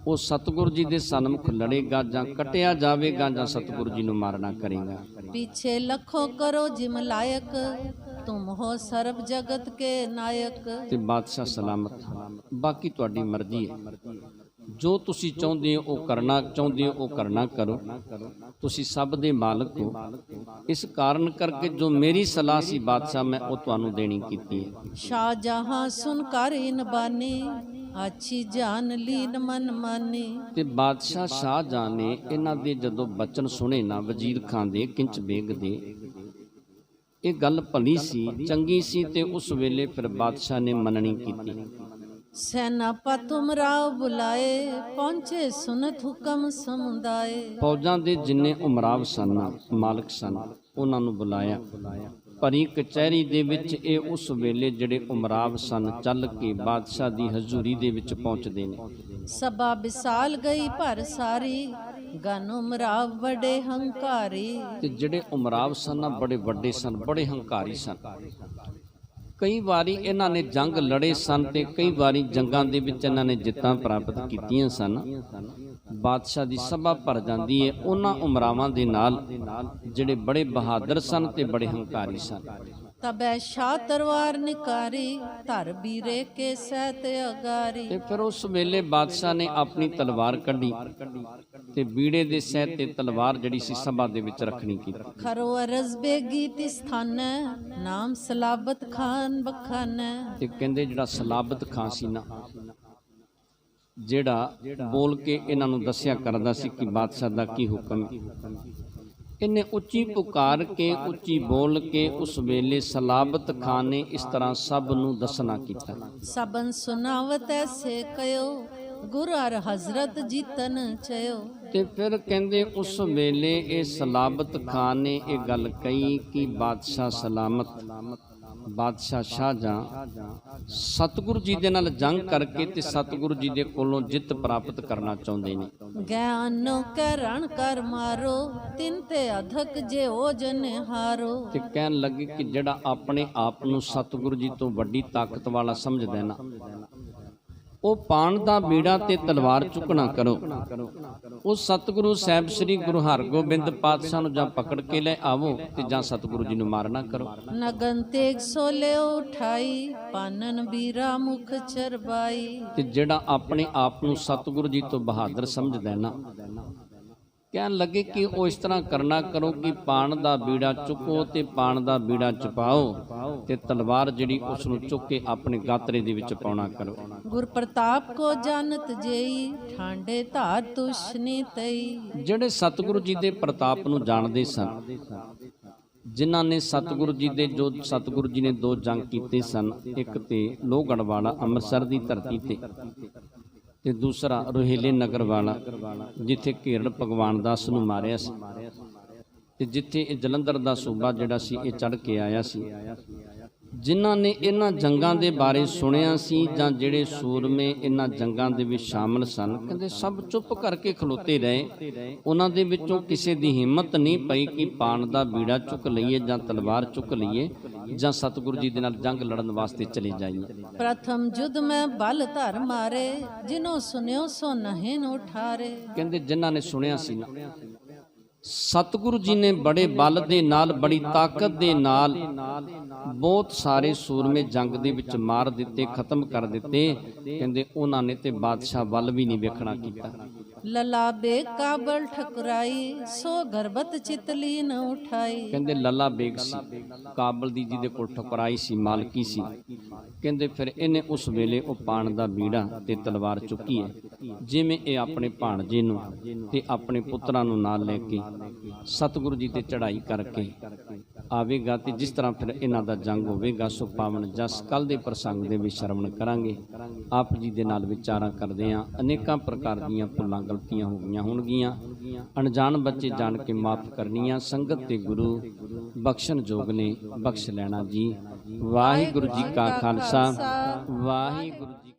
ਉਹ ਸਤਿਗੁਰੂ ਜੀ ਦੇ ਸਨਮੁਖ ਲੜੇਗਾ ਜਾਂ ਕਟਿਆ ਜਾਵੇਗਾ ਜਾਂ ਸਤਿਗੁਰੂ ਜੀ ਨੂੰ ਮਾਰਨਾ ਕਰੇਗਾ। पीछे लखो करो जिम लायक, तुम हो सर्व जगत के नायक। ਤੇ ਬਾਦਸ਼ਾਹ ਸਲਾਮਤ ਬਾਕੀ ਤੁਹਾਡੀ ਮਰਜ਼ੀ ਹੈ, ਜੋ ਤੁਸੀਂ ਚਾਹੁੰਦੇ ਹੋ ਉਹ ਕਰਨਾ ਚਾਹੁੰਦੇ ਹੋ ਉਹ ਕਰਨਾ ਕਰੋ, ਤੁਸੀਂ ਸਭ ਦੇ ਮਾਲਕ ਹੋ। ਇਸ ਕਾਰਨ ਕਰਕੇ ਜੋ ਮੇਰੀ ਸਲਾਹ ਸੀ ਬਾਦਸ਼ਾਹ ਮੈਂ ਉਹ ਤੁਹਾਨੂੰ ਦੇਣੀ ਕੀਤੀ ਹੈ। शाहजहां सुन कर इन बानी, अच्छी जान लीन मन मानी। ਤੇ ਬਾਦਸ਼ਾਹ ਸ਼ਾਹਜਹਾਨ ਨੇ ਇਹਨਾਂ ਦੇ ਜਦੋਂ ਬਚਨ ਸੁਣੇ ਨਾ ਵਜ਼ੀਰ ਖਾਨ ਦੇ ਕਿੰਚ ਬੇਗ ਦੇ, ਇਹ ਗੱਲ ਭਲੀ ਸੀ, ਚੰਗੀ ਸੀ, ਤੇ ਉਸ ਵੇਲੇ ਫਿਰ ਬਾਦਸ਼ਾਹ ਨੇ ਮੰਨਣੀ ਕੀਤੀ। ਸੈਨਾਪਤ ਉਮਰਾਵ ਬੁਲਾਏ, ਪਹੁੰਚੇ ਸੁਨਤ ਹੁਕਮ ਸਮੁਦਾਏ। ਫੌਜਾਂ ਦੇ ਜਿੰਨੇ ਉਮਰਾਵ ਸਨ, ਮਾਲਕ ਸਨ, ਉਹਨਾਂ ਨੂੰ ਬੁਲਾਇਆ। ਭਰੀ ਕਚਹਿਰੀ ਦੇ ਵਿੱਚ ਇਹ ਉਸ ਵੇਲੇ ਜਿਹੜੇ ਉਮਰਾਵ ਸਨ ਚੱਲ ਕੇ ਬਾਦਸ਼ਾਹ ਦੀ ਹਜ਼ੂਰੀ ਦੇ ਵਿੱਚ ਪਹੁੰਚਦੇ ਨੇ। ਸਭਾ ਵਿਸਾਲ ਗਈ ਭਰ ਸਾਰੀ, ਗਨ ਉਮਰਾਵ ਬੜੇ ਹੰਕਾਰੀ। ਤੇ ਜਿਹੜੇ ਉਮਰਾਵ ਸਨ ਬੜੇ ਵੱਡੇ ਸਨ, ਬੜੇ ਹੰਕਾਰੀ ਸਨ। ਕਈ ਵਾਰੀ ਇਹਨਾਂ ਨੇ ਜੰਗ ਲੜੇ ਸਨ ਤੇ ਕਈ ਵਾਰੀ ਜੰਗਾਂ ਦੇ ਵਿੱਚ ਇਹਨਾਂ ਨੇ ਜਿੱਤਾਂ ਪ੍ਰਾਪਤ ਕੀਤੀਆਂ ਸਨ। ਬਾਦਸ਼ਾਹ ਦੀ ਸਭਾ ਭਰ ਜਾਂਦੀ ਹੈ ਉਹਨਾਂ ਉਮਰਾਵਾਂ ਦੇ ਨਾਲ ਜਿਹੜੇ ਬੜੇ ਬਹਾਦਰ ਸਨ ਤੇ ਬੜੇ ਹੰਕਾਰੀ ਸਨ। ਤਬੈ ਸ਼ਾਹ ਤਰਵਾਰ ਨਿਕਾਰੀ, ਧਰ ਬੀਰੇ ਕੇ ਸਹਿਤ ਅਗਾਰੀ। ਤੇ ਫਿਰ ਉਸ ਵੇਲੇ ਬਾਦਸ਼ਾਹ ਨੇ ਆਪਣੀ ਤਲਵਾਰ ਕੱਢੀ ਤੇ ਬੀੜੇ ਦੇ ਸਹਿਤ ਤੇ ਤਲਵਾਰ ਜਿਹੜੀ ਸੀ ਸਭਾ ਦੇ ਵਿੱਚ ਰੱਖਣੀ ਕੀਤੀ। ਖਰੋ ਅਰਜ਼ ਬੇਗੀ ਤਿਸ ਥਾਨੈ, ਨਾਮ ਸਲਾਬਤ ਖਾਨ ਬਖਾਨੈ। ਤੇ ਕਹਿੰਦੇ ਜਿਹੜਾ ਸਲਾਬਤ ਖਾਨ ਸੀ ਨਾ, ਜਿਹੜਾ ਬੋਲ ਕੇ ਇਹਨਾਂ ਨੂੰ ਦੱਸਿਆ ਕਰਦਾ ਸੀ ਕਿ ਬਾਦਸ਼ਾਹ ਦਾ ਕੀ ਹੁਕਮ ਹੈ, ਇਹਨੇ ਉੱਚੀ ਪੁਕਾਰ ਕੇ ਉੱਚੀ ਬੋਲ ਕੇ ਉਸ ਵੇਲੇ ਸਲਾਬਤ ਖਾਨ ਨੇ ਇਸ ਤਰ੍ਹਾਂ ਸਭ ਨੂੰ ਦੱਸਣਾ ਕੀਤਾ। ਸਬਨ ਸੁਨਾਵਤ ਐਸੇ ਕਯੋ, ਗੁਰ ਅਰ ਹਜ਼ਰਤ ਜੀਤਨ ਚਯੋ। ਤੇ ਫਿਰ ਕਹਿੰਦੇ ਉਸ ਵੇਲੇ ਇਹ ਸਲਾਬਤ ਖਾਨ ਨੇ ਇਹ ਗੱਲ ਕਹੀ ਕਿ ਬਾਦਸ਼ਾਹ ਸਲਾਮਤ, ਬਾਦਸ਼ਾਹ ਸ਼ਾਹਜਹਾਂ ਸਤਿਗੁਰੂ ਜੀ ਦੇ ਨਾਲ ਜੰਗ ਕਰਕੇ ਤੇ ਸਤਿਗੁਰੂ ਜੀ ਦੇ ਕੋਲੋਂ ਜਿੱਤ ਪ੍ਰਾਪਤ ਕਰਨਾ ਚਾਹੁੰਦੇ ਨੇ। ਗਿਆਨੋ ਕੈ ਰਣ ਕਰ ਮਾਰੋ, ਤਿਨ ਤੇ ਅਧਕ ਜੇ ਹੋ ਜਨ ਹਾਰੋ। ਤੇ ਕਹਿਣ ਲੱਗੇ ਕਿ ਜਿਹੜਾ ਆਪਣੇ ਆਪ ਨੂੰ ਸਤਿਗੁਰੂ ਜੀ ਤੋਂ ਵੱਡੀ ਤਾਕਤ ਵਾਲਾ ਸਮਝਦਾ ਨਾ, ਉਹ ਪਾਣ ਦਾ ਬੀੜਾ ਤੇ ਤਲਵਾਰ ਚੁੱਕਣਾ ਕਰੋ। ਉਹ ਸਤਿਗੁਰੂ ਸਾਹਿਬ ਸ੍ਰੀ ਗੁਰੂ ਹਰਗੋਬਿੰਦ ਪਾਤਸ਼ਾਹ ਨੂੰ ਜਾਂ ਪਕੜ ਕੇ ਲੈ ਆਵੋ ਤੇ ਜਾਂ ਸਤਿਗੁਰੂ ਜੀ ਨੂੰ ਮਾਰਨਾ ਕਰੋ। ਨਗਨ ਤੇਗ ਸੋਲੇ ਉਠਾਈ, ਪਾਨਨ ਬੀਰਾ ਮੁਖ ਚਰਬਾਈ। ਤੇ ਜਿਹੜਾ ਆਪਣੇ ਆਪ ਨੂੰ ਸਤਿਗੁਰੂ ਜੀ ਤੋਂ ਬਹਾਦਰ ਸਮਝਦਾ ਨਾ, ਕਹਿਣ ਲੱਗੇ ਕਿ ਉਹ ਇਸ ਤਰ੍ਹਾਂ ਕਰਨਾ ਕਰੋ ਕਿ ਪਾਣ ਦਾ ਬੀੜਾ ਚੁੱਕੋ ਤੇ ਪਾਣ ਦਾ ਬੀੜਾ ਚਪਾਓ ਤੇ ਤਲਵਾਰ ਜਿਹੜੀ ਉਸ ਨੂੰ ਚੁੱਕ ਕੇ ਆਪਣੇ ਗਾਤਰੇ ਦੇ ਵਿੱਚ ਪਾਉਣਾ ਕਰੋ। ਗੁਰ ਪ੍ਰਤਾਪ ਕੋ ਜਾਣਤ ਜੇਈ, ਠਾਂਡੇ ਧਾਰ ਤੁਸ਼ਨੀ ਤਈ। ਜਿਹੜੇ ਸਤਿਗੁਰੂ ਜੀ ਦੇ ਪ੍ਰਤਾਪ ਨੂੰ ਜਾਣਦੇ ਸਨ, ਜਿਨ੍ਹਾਂ ਨੇ ਸਤਿਗੁਰੂ ਜੀ ਦੇ ਜੋ ਸਤਿਗੁਰੂ ਜੀ ਨੇ ਦੋ ਜੰਗ ਕੀਤੇ ਸਨ, ਇੱਕ ਤੇ ਲੋਹਗੜ੍ਹ ਵਾਲਾ ਅੰਮ੍ਰਿਤਸਰ ਦੀ ਧਰਤੀ ਤੇ ਦੂਸਰਾ ਰੋਹਿਲੇ ਨਗਰ ਵਾਲਾ ਜਿੱਥੇ ਘੇਰੜ ਭਗਵਾਨ ਦਾਸ ਨੂੰ ਮਾਰਿਆ ਸੀ ਤੇ ਜਿੱਥੇ ਇਹ ਜਲੰਧਰ ਦਾ ਸੂਬਾ ਜਿਹੜਾ ਸੀ ਇਹ ਚੜ੍ਹ ਕੇ ਆਇਆ ਸੀ। ਜਿਨ੍ਹਾਂ ਨੇ ਇਹਨਾਂ ਜੰਗਾਂ ਦੇ ਬਾਰੇ ਸੁਣਿਆ ਸੀ ਜਾਂ ਜਿਹੜੇ ਸੂਰਮੇ ਇਹਨਾਂ ਜੰਗਾਂ ਦੇ ਵਿੱਚ ਸ਼ਾਮਲ ਸਨ, ਕਹਿੰਦੇ ਸਭ ਚੁੱਪ ਕਰਕੇ ਖਲੋਤੇ ਰਹੇ। ਉਹਨਾਂ ਦੇ ਵਿੱਚੋਂ ਕਿਸੇ ਦੀ ਹਿੰਮਤ ਨਹੀਂ ਪਈ ਕਿ ਪਾਣ ਦਾ ਬੀੜਾ ਚੁੱਕ ਲਈਏ ਜਾਂ ਤਲਵਾਰ ਚੁੱਕ ਲਈਏ ਜਾਂ ਸਤਿਗੁਰੂ ਜੀ ਦੇ ਨਾਲ ਜੰਗ ਲੜਨ ਵਾਸਤੇ ਚਲੇ ਜਾਈਏ। ਪ੍ਰਥਮ ਜੁਦ ਮੈਂ ਬਲ ਧਰ ਮਾਰੇ, ਜਿਨੋ ਸੁਨਿਓ ਸੋ ਨਹਿਨ ਉਠਾਰੇ। ਕਹਿੰਦੇ ਜਿਨ੍ਹਾਂ ਨੇ ਸੁਣਿਆ ਸੀ ਨਾ, ਸਤਿਗੁਰੂ ਜੀ ਨੇ ਬੜੇ ਬਲ ਦੇ ਨਾਲ, ਬੜੀ ਤਾਕਤ ਦੇ ਨਾਲ ਬਹੁਤ ਸਾਰੇ ਸੂਰਮੇ ਜੰਗ ਦੇ ਵਿੱਚ ਮਾਰ ਦਿੱਤੇ, ਖਤਮ ਕਰ ਦਿੱਤੇ। ਕਹਿੰਦੇ ਉਹਨਾਂ ਨੇ ਤੇ ਬਾਦਸ਼ਾਹ ਵੱਲ ਵੀ ਨਹੀਂ ਵੇਖਣਾ ਕੀਤਾ। ਲੱਲਾ ਬੇਗ ਕਾਬਲ ਠਕਰਾਈ, ਸੋ ਗਰਬਤ ਚਿਤਲੀ ਨ ਉਠਾਈ। ਕਹਿੰਦੇ ਲੱਲਾ ਬੇਗ ਸੀ, ਕਾਬਲ ਦੀ ਜਿਹਦੇ ਕੋਲ ਠਕਰਾਈ ਸੀ, ਮਾਲਕੀ ਸੀ। ਕਹਿੰਦੇ ਫਿਰ ਇਹਨੇ ਉਸ ਵੇਲੇ ਉਹ ਪਾਣ ਦਾ ਬੀੜਾ ਤੇ ਤਲਵਾਰ ਚੁੱਕੀ ਹੈ, ਜਿਵੇਂ ਇਹ ਆਪਣੇ ਭਾਣਜੇ ਨੂੰ ਤੇ ਆਪਣੇ ਪੁੱਤਰਾਂ ਨੂੰ ਨਾਲ ਲੈ ਕੇ ਸਤਿਗੁਰੂ ਜੀ ਤੇ ਚੜ੍ਹਾਈ ਕਰਕੇ ਆਵੇਗਾ ਤੇ ਜਿਸ ਤਰ੍ਹਾਂ ਫਿਰ ਇਹਨਾਂ ਦਾ ਜੰਗ ਹੋਵੇਗਾ। ਸੋ ਪਾਵਨ ਜਸ ਕੱਲ ਦੇ ਪ੍ਰਸੰਗ ਦੇ ਵਿੱਚ ਸ਼ਰਵਣ ਕਰਾਂਗੇ। ਆਪ ਜੀ ਦੇ ਨਾਲ ਵਿਚਾਰਾਂ ਕਰਦੇ ਹਾਂ। ਅਨੇਕਾਂ ਪ੍ਰਕਾਰ ਦੀਆਂ ਭੁੱਲਾਂ ਗਲਤੀਆਂ ਹੋ ਗਈਆਂ ਹੋਣਗੀਆਂ, ਅਣਜਾਣ ਬੱਚੇ ਜਾਣ ਕੇ ਮਾਫ ਕਰਨੀਆਂ। ਸੰਗਤ ਤੇ ਗੁਰੂ ਬਖਸ਼ਣ ਜੋਗ ਨੇ, ਬਖਸ਼ ਲੈਣਾ ਜੀ। ਵਾਹਿਗੁਰੂ ਜੀ ਕਾ ਖਾਲਸਾ, ਵਾਹਿਗੁਰੂ ਜੀ।